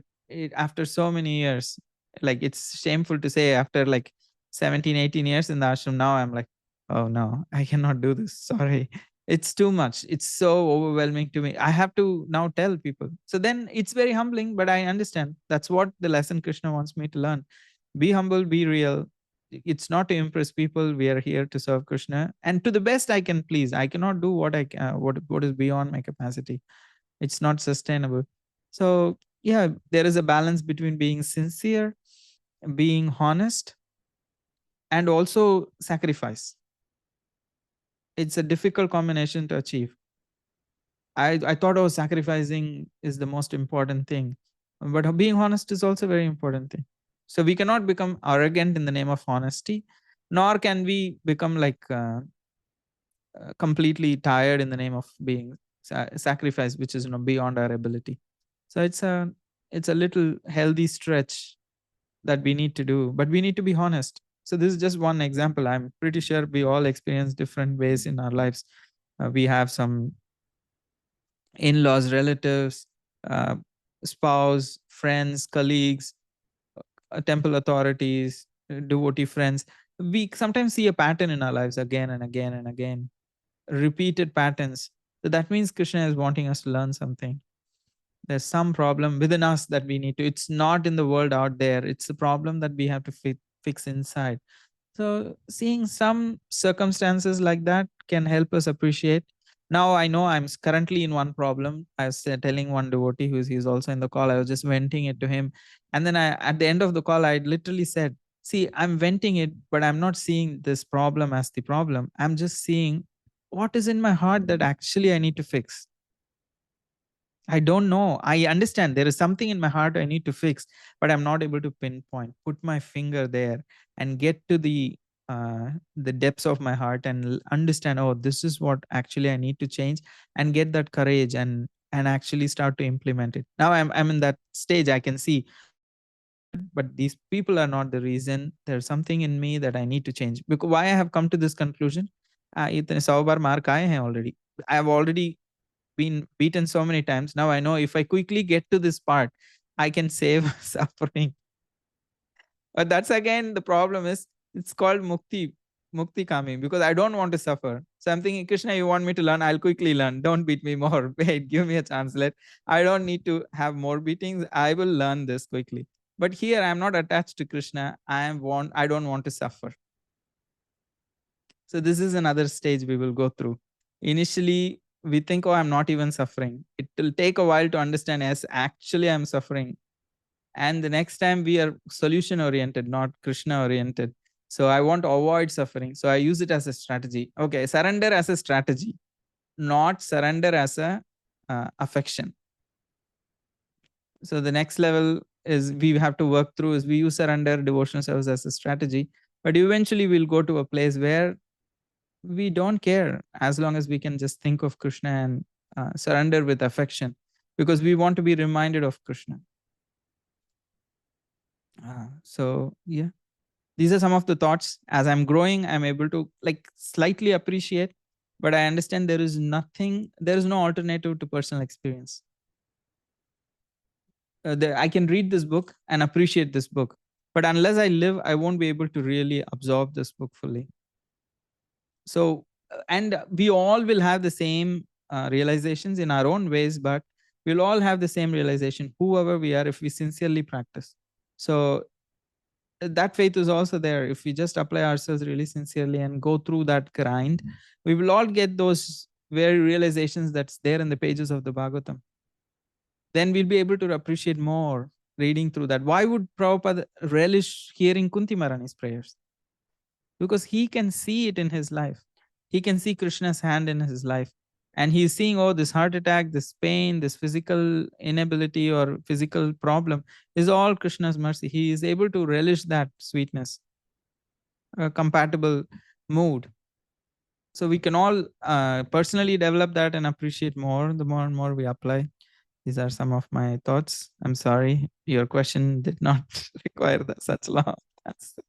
A: after so many years, like, it's shameful to say, after like 17, 18 years in the ashram, now I'm like, oh no, I cannot do this, sorry. It's too much, it's so overwhelming to me, I have to now tell people. So then it's very humbling, but I understand that's what the lesson Krishna wants me to learn. Be humble, be real. It's not to impress people, we are here to serve Krishna, and to the best I can please. I cannot do what I can, what is beyond my capacity. It's not sustainable. So yeah, there is a balance between being sincere, being honest, and also sacrifice. It's a difficult combination to achieve. I thought, oh, sacrificing is the most important thing, but being honest is also a very important thing. So we cannot become arrogant in the name of honesty, nor can we become like completely tired in the name of being sacrificed, which is, beyond our ability. So it's a little healthy stretch that we need to do, but we need to be honest. So this is just one example. I'm pretty sure we all experience different ways in our lives. We have some in-laws, relatives, uh, spouse, friends, colleagues, temple authorities, devotee friends. We sometimes see a pattern in our lives again and again and again, repeated patterns. So that means Krishna is wanting us to learn something. There's some problem within us that we need to, it's not in the world out there. It's a problem that we have to fix inside. So seeing some circumstances like that can help us appreciate. Now I know I'm currently in one problem. I was telling one devotee he's also in the call. I was just venting it to him. And then at the end of the call, I literally said, see, I'm venting it, but I'm not seeing this problem as the problem. I'm just seeing what is in my heart that actually I need to fix. I don't know. I understand there is something in my heart I need to fix, but I'm not able to pinpoint, put my finger there, and get to the depths of my heart and understand. Oh, this is what actually I need to change, and get that courage and actually start to implement it. Now I'm in that stage. I can see, but these people are not the reason. There's something in me that I need to change. Because why I have come to this conclusion? इतने 100 बार मार खाए हैं already. I have already been beaten so many times. Now I know if I quickly get to this part, I can save suffering. But that's again the problem is it's called mukti kami, because I don't want to suffer. So I'm thinking, Krishna, you want me to learn? I'll quickly learn. Don't beat me more. Wait, give me a chance. I don't need to have more beatings. I will learn this quickly. But here I'm not attached to Krishna. I don't want to suffer. So this is another stage we will go through. Initially, we think, oh, I'm not even suffering. It will take a while to understand, yes, actually I'm suffering. And the next time we are solution oriented, not Krishna oriented. So I want to avoid suffering. So I use it as a strategy. Okay, surrender as a strategy, not surrender as a affection. So the next level is we have to work through is we use surrender devotional service as a strategy, but eventually we'll go to a place where we don't care as long as we can just think of Krishna and surrender with affection, because we want to be reminded of Krishna. So yeah, these are some of the thoughts. As I'm growing, I'm able to like slightly appreciate, but I understand there is no alternative to personal experience. I can read this book and appreciate this book, but unless I live, I won't be able to really absorb this book fully. So, and we all will have the same realizations in our own ways, but we'll all have the same realization, whoever we are, if we sincerely practice. So, that faith is also there. If we just apply ourselves really sincerely and go through that grind, we will all get those very realizations that's there in the pages of the Bhagavatam. Then we'll be able to appreciate more reading through that. Why would Prabhupada relish hearing Kunti Maharani's prayers? Because he can see it in his life. He can see Krishna's hand in his life. And he's seeing, oh, this heart attack, this pain, this physical inability or physical problem is all Krishna's mercy. He is able to relish that sweetness, a compatible mood. So we can all personally develop that and appreciate more the more and more we apply. These are some of my thoughts. I'm sorry, your question did not require such long answer.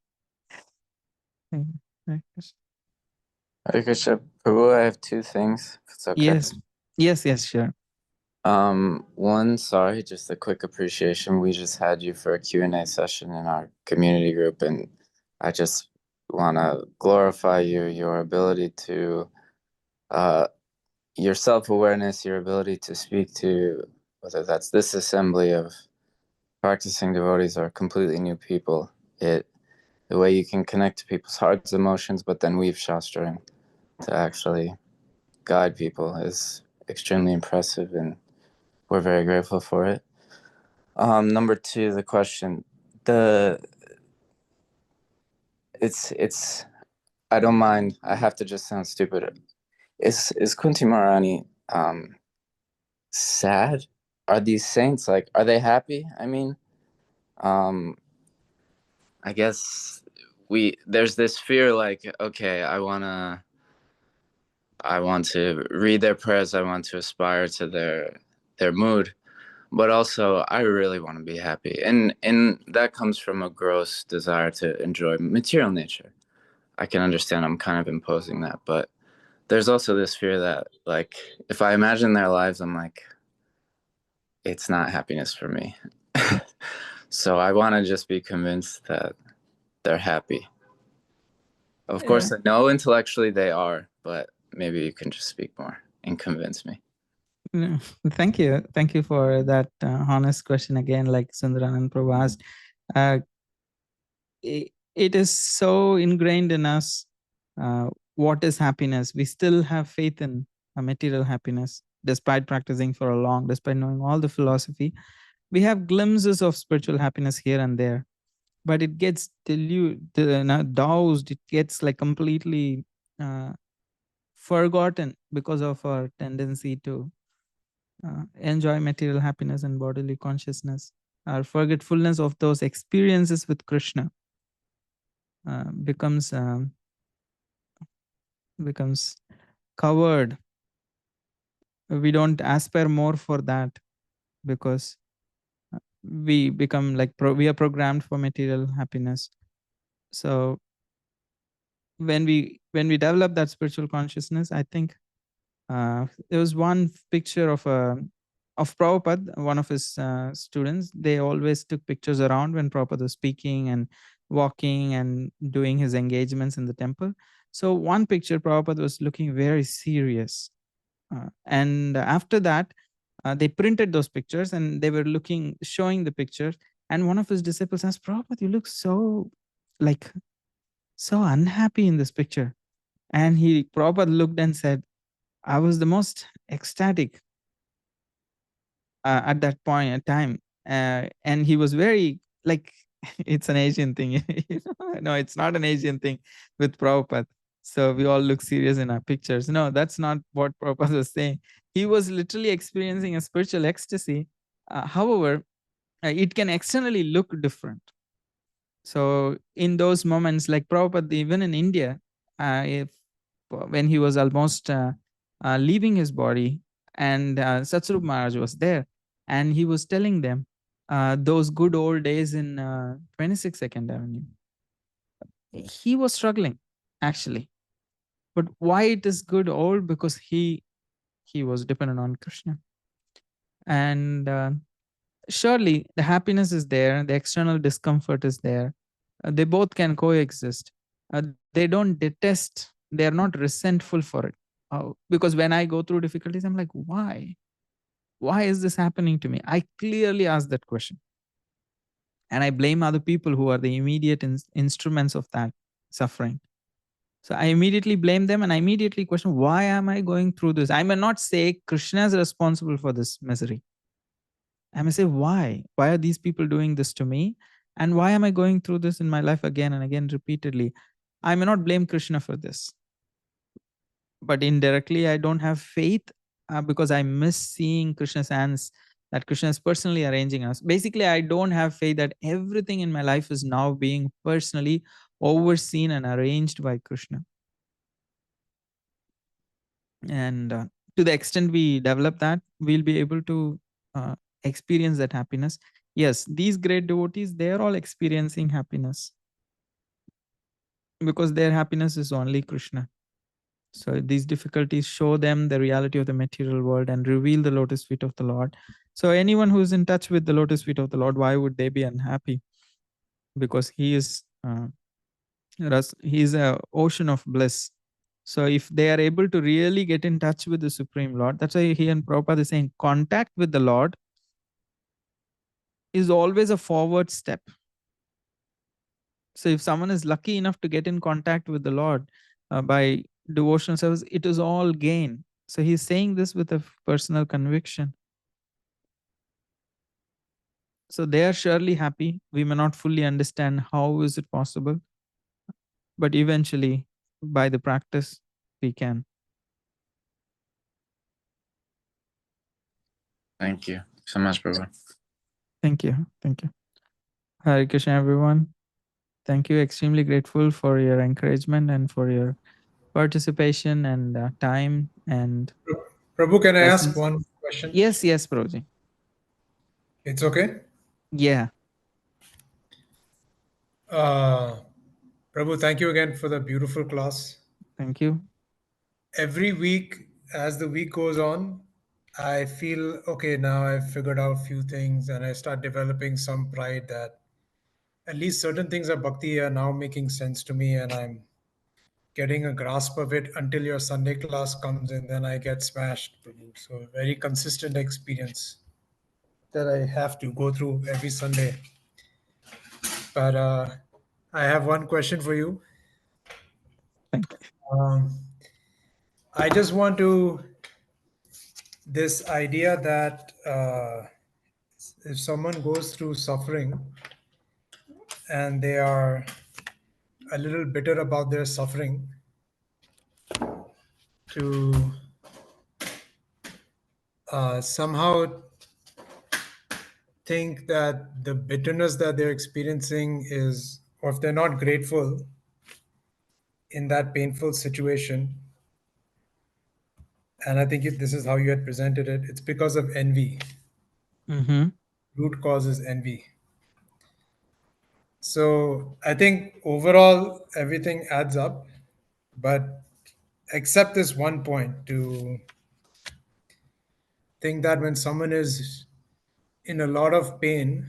C: Hare Krishna, Prabhu, I have two things. If it's okay.
A: Yes, sure.
C: One, sorry, just a quick appreciation. We just had you for a Q&A session in our community group, and I just want to glorify you, your ability to, your self-awareness, your ability to speak to, whether that's this assembly of practicing devotees or completely new people, the way you can connect to people's hearts, emotions, but then weave Shastra to actually guide people is extremely impressive, and we're very grateful for it. Number two, the question, it's I don't mind. I have to just sound stupid. Is Kunti Maharani sad? Are these saints like? Are they happy? I mean, I guess there's this fear like, okay, I want to read their prayers. I want to aspire to their mood, but also I really want to be happy, and that comes from a gross desire to enjoy material nature. I can understand I'm kind of imposing that, but there's also this fear that, like, if I imagine their lives, I'm like, it's not happiness for me. So I want to just be convinced that they're happy. Of course, I know intellectually they are, but maybe you can just speak more and convince me.
A: Thank you for that honest question again, like Sundaranand Prabhu asked. It is so ingrained in us. What is happiness? We still have faith in a material happiness, despite practicing for a long, despite knowing all the philosophy. We have glimpses of spiritual happiness here and there, but it gets doused. It gets like completely forgotten because of our tendency to enjoy material happiness and bodily consciousness. Our forgetfulness of those experiences with Krishna becomes covered. We don't aspire more for that because we become like we are programmed for material happiness. So when we develop that spiritual consciousness, I think there was one picture of Prabhupada, one of his students. They always took pictures around when Prabhupada was speaking and walking and doing his engagements in the temple. So one picture, Prabhupada was looking very serious. And after that, they printed those pictures and they were showing the pictures. And one of his disciples asked, Prabhupada, you look so unhappy in this picture. And Prabhupada looked and said, I was the most ecstatic at that point in time. And he was very like, it's an Asian thing. No, it's not an Asian thing with Prabhupada. So we all look serious in our pictures. No, that's not what Prabhupada was saying. He was literally experiencing a spiritual ecstasy. However, it can externally look different. So in those moments, like Prabhupada, even in India, when he was almost leaving his body, and Satsarup Maharaj was there, and he was telling them those good old days in 26 Second Avenue. He was struggling, actually. But why it is good old? Because he was dependent on Krishna. And surely the happiness is there, the external discomfort is there. They both can coexist. They don't detest, they are not resentful for it. Because when I go through difficulties, I'm like, why? Why is this happening to me? I clearly ask that question. And I blame other people who are the immediate instruments of that suffering. So I immediately blame them, and I immediately question, why am I going through this? I may not say Krishna is responsible for this misery. I may say, why? Why are these people doing this to me? And why am I going through this in my life again and again repeatedly? I may not blame Krishna for this. But indirectly, I don't have faith because I miss seeing Krishna's hands, that Krishna is personally arranging us. Basically, I don't have faith that everything in my life is now being personally overseen and arranged by Krishna. And to the extent we develop that, we'll be able to experience that happiness. Yes, these great devotees, they are all experiencing happiness because their happiness is only Krishna. So these difficulties show them the reality of the material world and reveal the lotus feet of the Lord. So anyone who is in touch with the lotus feet of the Lord, why would they be unhappy? Because he is a ocean of bliss. So if they are able to really get in touch with the Supreme Lord, that's why here in Prabhupada is saying contact with the Lord is always a forward step. So if someone is lucky enough to get in contact with the Lord by devotional service, it is all gain. So he's saying this with a personal conviction. So they are surely happy. We may not fully understand how is it possible, but eventually by the practice, we can.
C: Thank you so much, Prabhu.
A: Thank you. Thank you. Hare Krishna, everyone. Thank you. Extremely grateful for your encouragement and for your participation and time and
D: Prabhu, can I ask
A: lessons.
D: one question?
A: Yes, Prabhuji.
D: It's okay?
A: Yeah.
D: Prabhu, thank you again for the beautiful class.
A: Thank you.
D: Every week, as the week goes on, I feel, okay, now I've figured out a few things and I start developing some pride that at least certain things of bhakti are now making sense to me and I'm getting a grasp of it until your Sunday class comes and then I get smashed, Prabhu. So very consistent experience that I have to go through every Sunday. But I have one question for you.
A: Thank you.
D: I just want to, this idea that if someone goes through suffering and they are a little bitter about their suffering, to somehow think that the bitterness that they're experiencing is, or if they're not grateful in that painful situation, and I think this is how you had presented it, it's because of envy.
A: Mm-hmm.
D: Root cause is envy. So I think overall everything adds up, but except this one point, to think that when someone is in a lot of pain,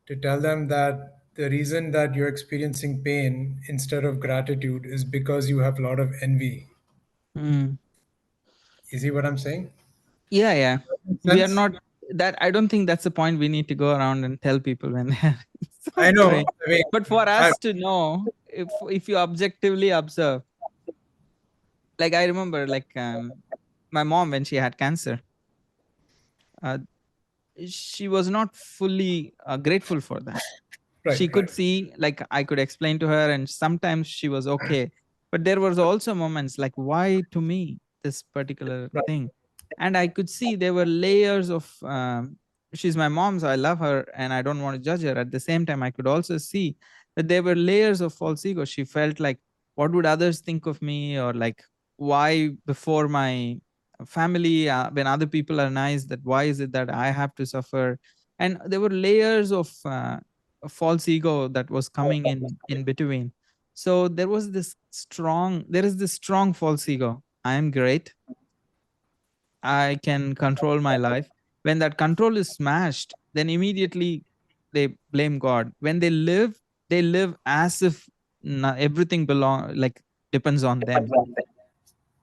D: to tell them that the reason that you're experiencing pain instead of gratitude is because you have a lot of envy.
A: Mm.
D: You see what I'm saying?
A: Yeah.
D: Makes
A: We are
D: sense?
A: not. that I don't think that's the point we need to go around and tell people when they're
D: I know.
A: praying.
D: I mean,
A: But for us to know, if you objectively observe, like I remember, like my mom when she had cancer, uh, she was not fully grateful for that. She
D: right,
A: could
D: right.
A: see, like I could explain to her, and sometimes she was okay. But there was also moments like, why to me this particular
D: Right.
A: thing? And I could see there were layers of. She's my mom, so I love her, and I don't want to judge her. At the same time, I could also see that there were layers of false ego. She felt like, what would others think of me, or like, why before my family, when other people are nice, that why is it that I have to suffer? And there were layers of a false ego that was coming in between. So there is this strong false ego. I am great, I can control my life. When that control is smashed, then immediately they blame God. When they live as if everything depends on them.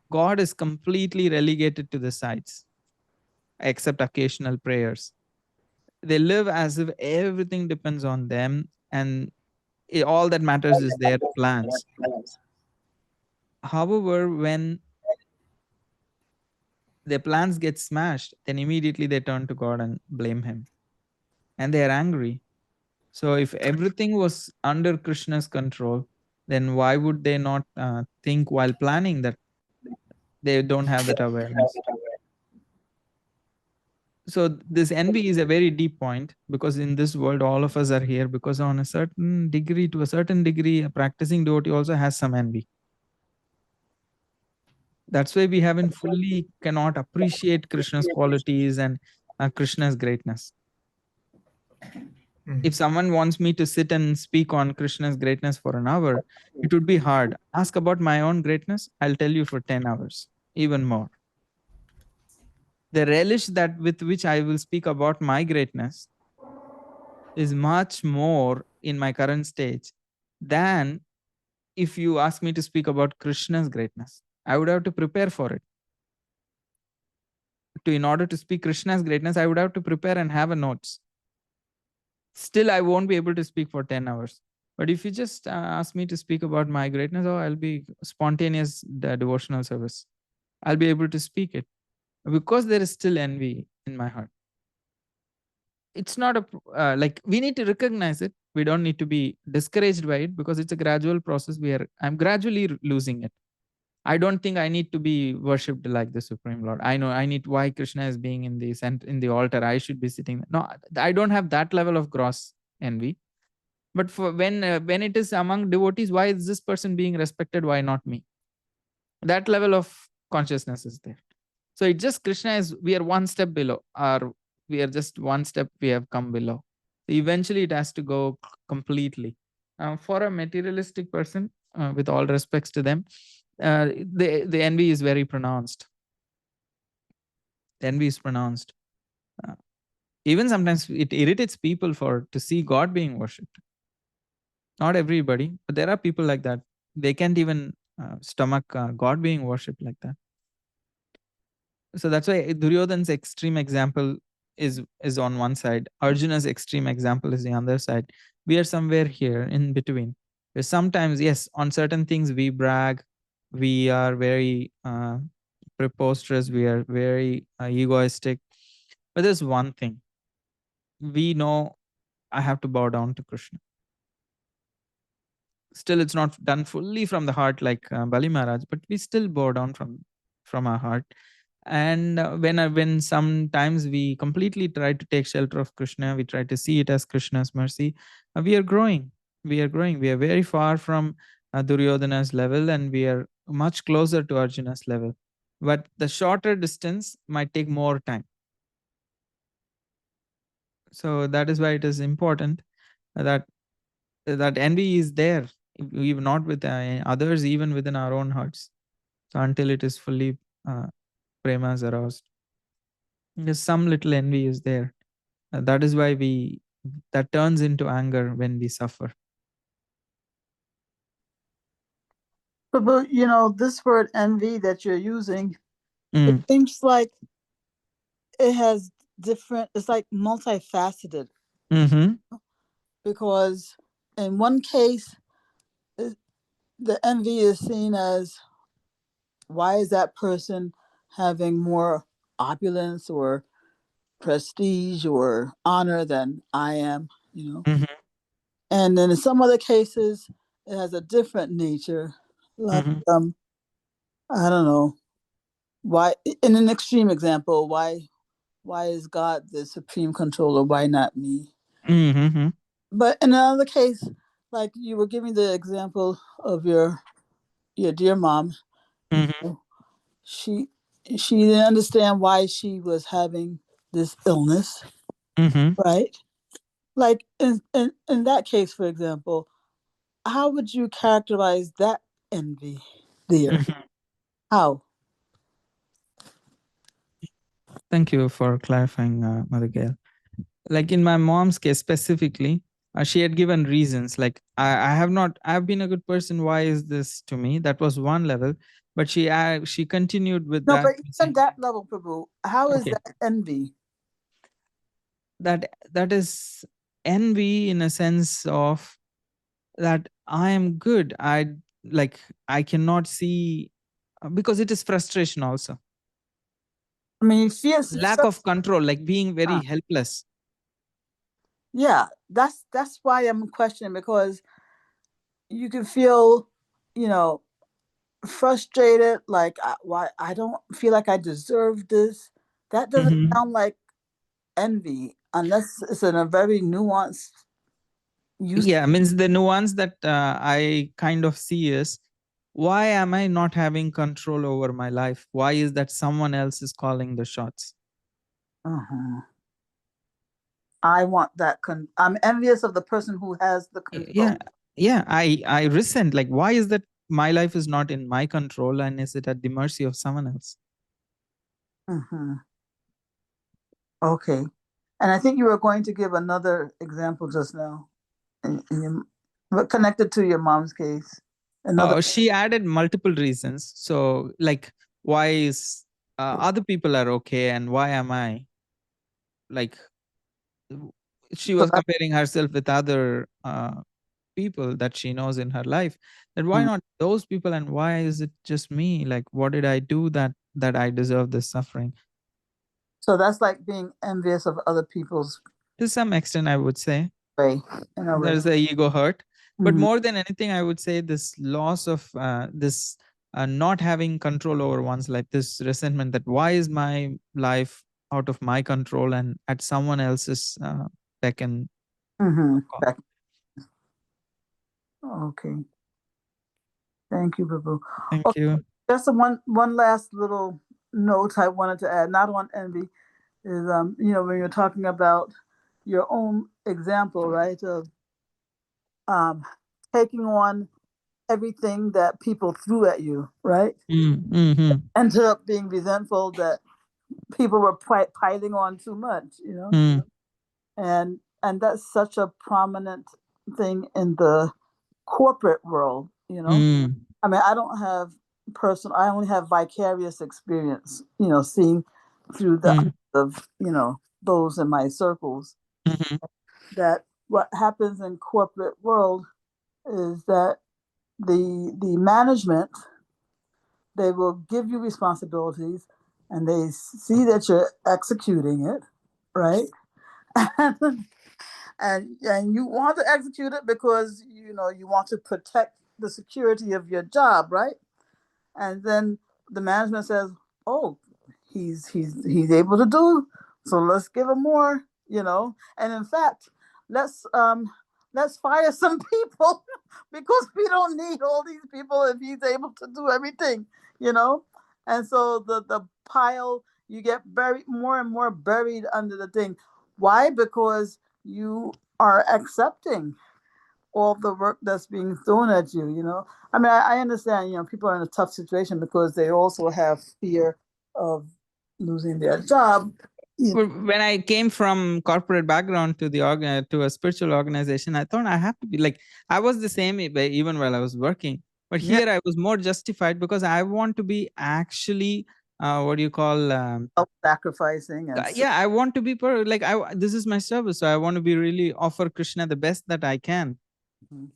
A: God is completely relegated to the sides, except occasional prayers. They live as if everything depends on them, and all that matters is their plans. However, when their plans get smashed, then immediately they turn to God and blame Him, and they are angry. So, if everything was under Krishna's control, then why would they not think while planning that they don't have that awareness? So, this envy is a very deep point, because in this world, all of us are here because, on a certain degree, to a certain degree, a practicing devotee also has some envy. That's why we haven't fully cannot appreciate Krishna's qualities and Krishna's greatness. If someone wants me to sit and speak on Krishna's greatness for an hour, it would be hard. Ask about my own greatness, I'll tell you for 10 hours, even more. The relish that with which I will speak about my greatness is much more in my current stage than if you ask me to speak about Krishna's greatness. I would have to prepare for it. In order to speak Krishna's greatness, I would have to prepare and have a notes. Still, I won't be able to speak for 10 hours. But if you just ask me to speak about my greatness, I'll be spontaneous devotional service. I'll be able to speak it because there is still envy in my heart. It's not like we need to recognize it. We don't need to be discouraged by it because it's a gradual process. I'm gradually losing it. I don't think I need to be worshipped like the Supreme Lord. I know I need why Krishna is being in the altar. I should be sitting. No, I don't have that level of gross envy. But for when it is among devotees, why is this person being respected? Why not me? That level of consciousness is there. So it just Krishna is. We are one step below, or we are just one step we have come below. Eventually, it has to go completely. For a materialistic person, with all respects to them, the envy is very pronounced. The envy is pronounced. Even sometimes it irritates people to see God being worshipped. Not everybody, but there are people like that. They can't even stomach God being worshipped like that. So that's why Duryodhan's extreme example is on one side. Arjuna's extreme example is the other side. We are somewhere here in between. Where sometimes, yes, on certain things we brag, we are very preposterous, we are very egoistic. But there's one thing. We know I have to bow down to Krishna. Still, it's not done fully from the heart like Bali Maharaj, but we still bow down from our heart. And when sometimes we completely try to take shelter of Krishna, we try to see it as Krishna's mercy, we are growing. We are growing. We are very far from Duryodhana's level, and we are much closer to Arjuna's level. But the shorter distance might take more time. So that is why it is important that envy is there, even not with others, even within our own hearts. So until it is fully prema is aroused, because some little envy is there. That is why that turns into anger when we suffer.
E: But this word envy that you're using, it
A: Mm.
E: seems like it has different. It's like multifaceted,
A: Mm-hmm.
E: because in one case, the envy is seen as, why is that person having more opulence or prestige or honor than I am,
A: Mm-hmm.
E: And then in some other cases, it has a different nature. Like,
A: Mm-hmm.
E: I don't know, why, in an extreme example, why is God the supreme controller? Why not me?
A: Mm-hmm.
E: But in another case, like you were giving the example of your dear mom,
A: Mm-hmm.
E: she didn't understand why she was having this illness,
A: Mm-hmm.
E: right? Like in that case, for example, how would you characterize that envy there?
A: Mm-hmm.
E: How?
A: Thank you for clarifying, Mother Gail. Like in my mom's case specifically, she had given reasons like I've been a good person. Why is this to me? That was one level, but she continued with
E: No,
A: that.
E: but even that level, Prabhu, how is
A: Okay,
E: that envy?
A: that is envy in a sense of that I am good. I cannot see because it is frustration also.
E: I mean, fears.
A: Lack of control, like being very helpless.
E: Yeah, that's why I'm questioning, because you can feel, frustrated, like, why I don't feel like I deserve this. That doesn't
A: Mhm.
E: sound like envy unless it's in a very nuanced use.
A: Yeah, means the nuance that I kind of see is, why am I not having control over my life? Why is that someone else is calling the shots?
E: Uh-huh. I want that. I'm envious of the person who has the control.
A: Yeah, I resent, like, why is that my life is not in my control and is it at the mercy of someone else?
E: Mm-hmm. Okay. And I think you were going to give another example just now, but connected to your mom's case. Another.
A: She added multiple reasons. So, like, why is other people are okay and why am I? Like, she
E: So
A: was comparing herself with other people that she knows in her life. Then why not those people, and why is it just me? Like, what did I do that I deserve this suffering?
E: So that's like being envious of other people's
A: To some extent, I would say
E: way. In a way.
A: there's a ego hurt, but
E: Mhm.
A: more than anything, I would say this loss of this not having control over one's life, this resentment that why is my life out of my control and at someone else's beck and call.
E: Okay. Thank you, Babu.
A: Thank
E: Okay,
A: you.
E: just one last little note I wanted to add, not on envy, is when you're talking about your own example, right, of taking on everything that people threw at you, right?
A: Mm-hmm.
E: Ended up being resentful that people were piling on too much,
A: Mm.
E: and that's such a prominent thing in the corporate world,
A: Mm.
E: I mean, I don't have I only have vicarious experience, seeing through the eyes of, those in my circles,
A: Mm-hmm.
E: that what happens in corporate world is that the management, they will give you responsibilities and they see that you're executing it, right? and you want to execute it because you want to protect the security of your job, right? And then the management says, "Oh, he's able to do, so let's give him more." And in fact, let's um let's fire some people because we don't need all these people if he's able to do everything. You know, and so the pile, you get buried more and more buried under the thing. Why? Because you are accepting all the work that's being thrown at you. I mean, I understand, people are in a tough situation because they also have fear of losing their job.
A: When I came from corporate background to to a spiritual organization, I thought I have to be like, I was the same way even while I was working. But
E: Yeah.
A: here I was more justified because I want to be actually what do you call,
E: Self-sacrificing and
A: yeah, I want to be like, this is my service, so I want to be really offer Krishna the best that I can.
E: Mhm.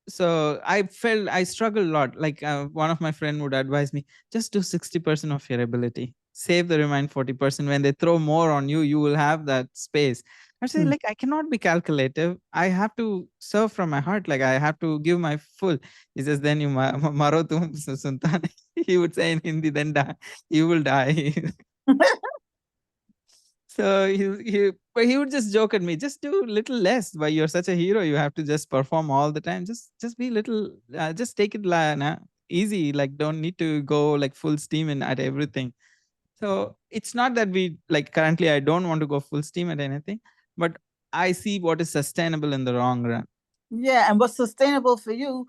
A: So I felt I struggled a lot. Like, one of my friend would advise me, just do 60% of your ability, save the remaining 40%. When they throw more on you, you will have that space. I say,
E: Mm.
A: like, I cannot be calculative. I have to serve from my heart. Like, I have to give my full. He says, then you maro tum suntane. He would say in Hindi, then die. You will die. So but he would just joke at me, just do little less. But you're such a hero, you have to just perform all the time. Just be little, just take it easy. Like, don't need to go like full steam in at everything. So it's not that we like currently I don't want to go full steam at anything, but I see what is sustainable in the long run.
E: Yeah, and what's sustainable for you,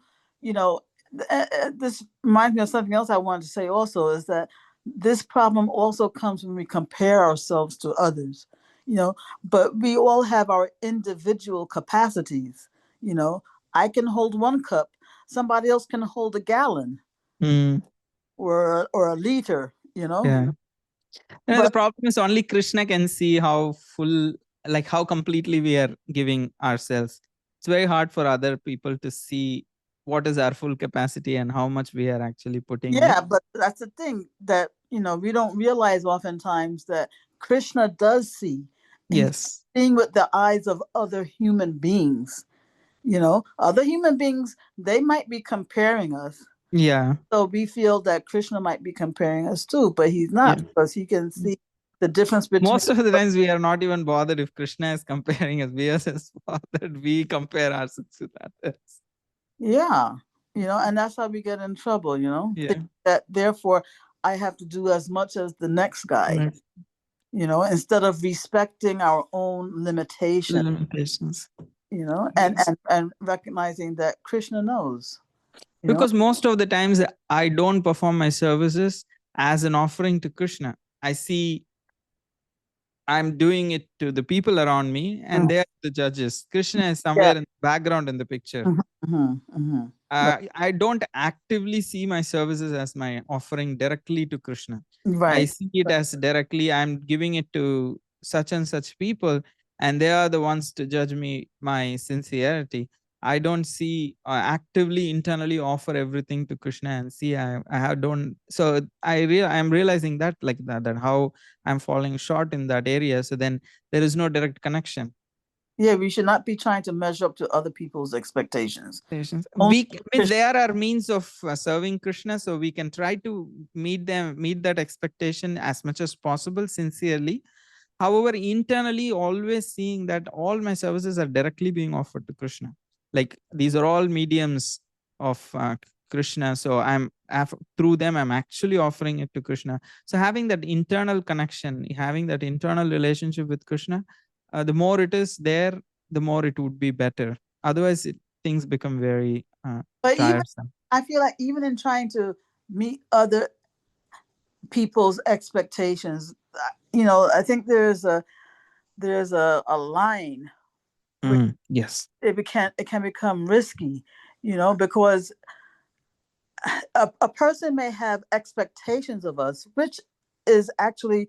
E: this reminds me of something else I wanted to say also, is that this problem also comes when we compare ourselves to others, but we all have our individual capacities. I can hold 1 cup, somebody else can hold a gallon
A: Mm,
E: or a liter,
A: yeah. The
E: But
A: problem is only Krishna can see how full, like how completely we are giving ourselves. It's very hard for other people to see what is our full capacity and how much we are actually putting
E: yeah,
A: in.
E: but that's the thing that we don't realize oftentimes that Krishna does see. He's
A: Yes.
E: seeing with the eyes of other human beings. Other human beings, they might be comparing us.
A: Yeah.
E: So we feel that Krishna might be comparing us too, but he's not,
A: Yeah.
E: because he can see the difference between.
A: Most of the times we are not even bothered if Krishna is comparing us. We are just bothered. We compare ourselves with others.
E: Yeah, and that's how we get in trouble.
A: Yeah.
E: Think that therefore I have to do as much as the next guy.
A: Right.
E: Instead of respecting our own limitations.
A: Limitations.
E: And recognizing that Krishna knows.
A: Because most of the times I don't perform my services as an offering to Krishna. I see I'm doing it to the people around me, and they are the judges. Krishna is somewhere in the background in the picture. I don't actively see my services as my offering directly to Krishna.
E: Right.
A: I see it as directly I'm giving it to such and such people, and they are the ones to judge me my sincerity. I don't see actively internally offer everything to Krishna and see I don't. So I'm realizing that like that how I'm falling short in that area. So then there is no direct connection.
E: Yeah, we should not be trying to measure up to other people's expectations.
A: There are means of serving Krishna, so we can try to meet that expectation as much as possible sincerely. However, internally, always seeing that all my services are directly being offered to Krishna. Like these are all mediums of Krishna. So through them, I'm actually offering it to Krishna. So having that internal connection, having that internal relationship with Krishna, the more it is there, the more it would be better. Otherwise, things become very tiresome.
E: I feel like even in trying to meet other people's expectations, I think there's a line.
A: Yes.
E: It can become risky, because a person may have expectations of us, which is actually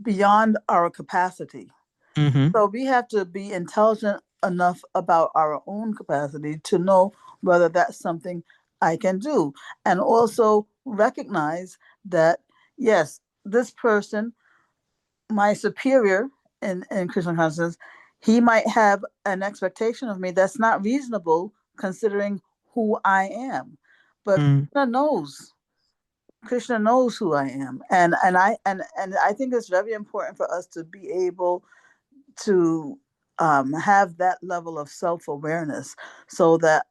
E: beyond our capacity. So we have to be intelligent enough about our own capacity to know whether that's something I can do, and also recognize that, yes, this person, my superior in Krishna consciousness, he might have an expectation of me that's not reasonable considering who I am. But Krishna knows who I am, and I think it's very important for us to be able to have that level of self-awareness, so that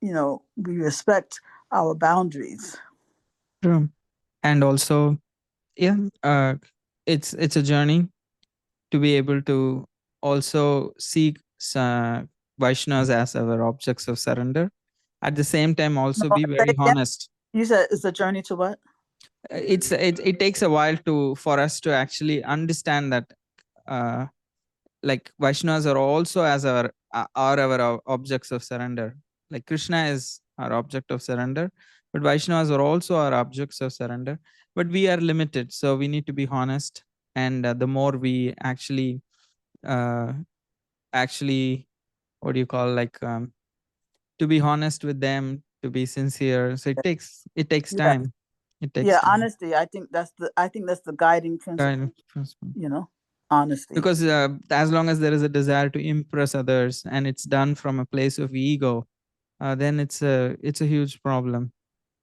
E: we respect our boundaries.
A: True. And also, it's a journey to be able to also see Vaishnavas as our objects of surrender. At the same time, also be very honest.
E: You said it's a journey to what?
A: It takes a while for us to actually understand that like Vaishnavas are also as our objects of surrender. Like Krishna is our object of surrender, but Vaishnavas are also our objects of surrender. but we are limited, so we need to be honest. And the more we actually what do you call, like, to be honest with them, to be sincere, so it takes
E: Yeah.
A: time. It takes
E: Yeah,
A: time.
E: honesty. I think that's the guiding principle.
A: Kind of principle.
E: You know, honesty.
A: Because as long as there is a desire to impress others and it's done from a place of ego, then it's a huge problem.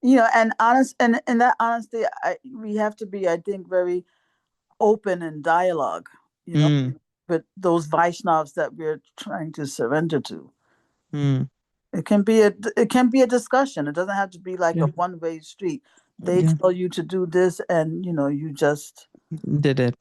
E: You know, and honest, and in that honesty, we have to be, I think, very open in dialogue. You know, with those Vaishnavas that we're trying to surrender to. It can be a discussion. It doesn't have to be like a one-way street. They tell you to do this, and you know, you just
A: did it.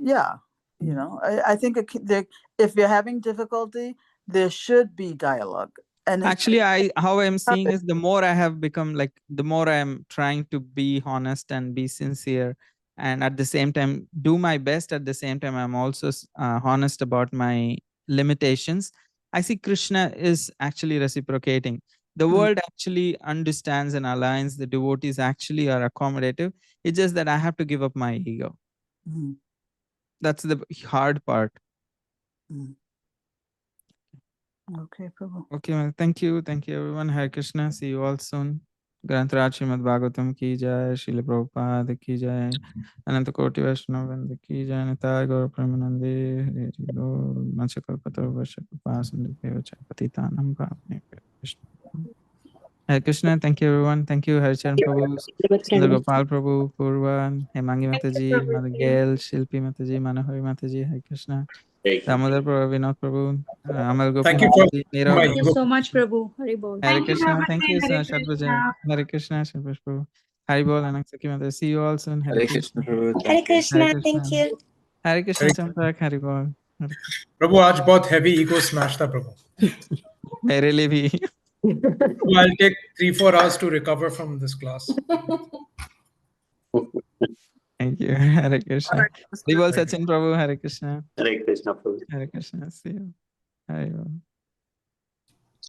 E: Yeah, you know, I think if you're having difficulty, there should be dialogue. And
A: Actually, how I'm seeing is, the more I have become, like, the more I'm trying to be honest and be sincere, and at the same time do my best. At the same time, I'm also honest about my limitations. I see Krishna is actually reciprocating. The world actually understands and aligns. The devotees actually are accommodative. It's just that I have to give up my ego. That's the hard part.
E: Okay, Prabhu.
A: Okay, well, thank you everyone. Hare Krishna. See you all soon. Grantaraj Srimad Bhagavatam ki jai, Srila Prabhupada ki jai, Ananta Koti Vaishnava Vrinda ki jai, Nitai Gaur Premanande, Hare Guru, Manchakalpatra Varshakupasan Devacha Patitanam Bhavane Krishna. Hare Krishna. Thank you everyone. Thank you Haricharan Prabhu, Sundar Gopal Prabhu, Purva, Hemangi Mataji, Mother Gail, Shilpi Mataji, Manohari Mataji. Hare Krishna. Damodar Prabhu, Vinod Prabhu, Amal Gopal.
D: Thank you for
A: Nirav
F: Thank you so much, Prabhu. Haribol.
A: Hare Krishna. Thank you, sir. Shadbhajan. Hare Krishna. Shadbhajan Prabhu. Haribol and Aksaki Mother. See you all soon.
C: Hare Krishna Prabhu.
F: Hare Krishna.
A: Hare Krishna.
F: Thank you.
A: Hare Krishna Champak. Haribol.
D: प्रभु आज बहुत heavy ego smash था प्रभु.
A: मेरे लिए भी.
D: I'll take 3-4 hours to recover from this class.
A: Thank you. Hare Krishna. Haribol Sachin Prabhu. Hare Krishna.
G: Hare Krishna Prabhu.
A: Hare Krishna. See you. Haribol.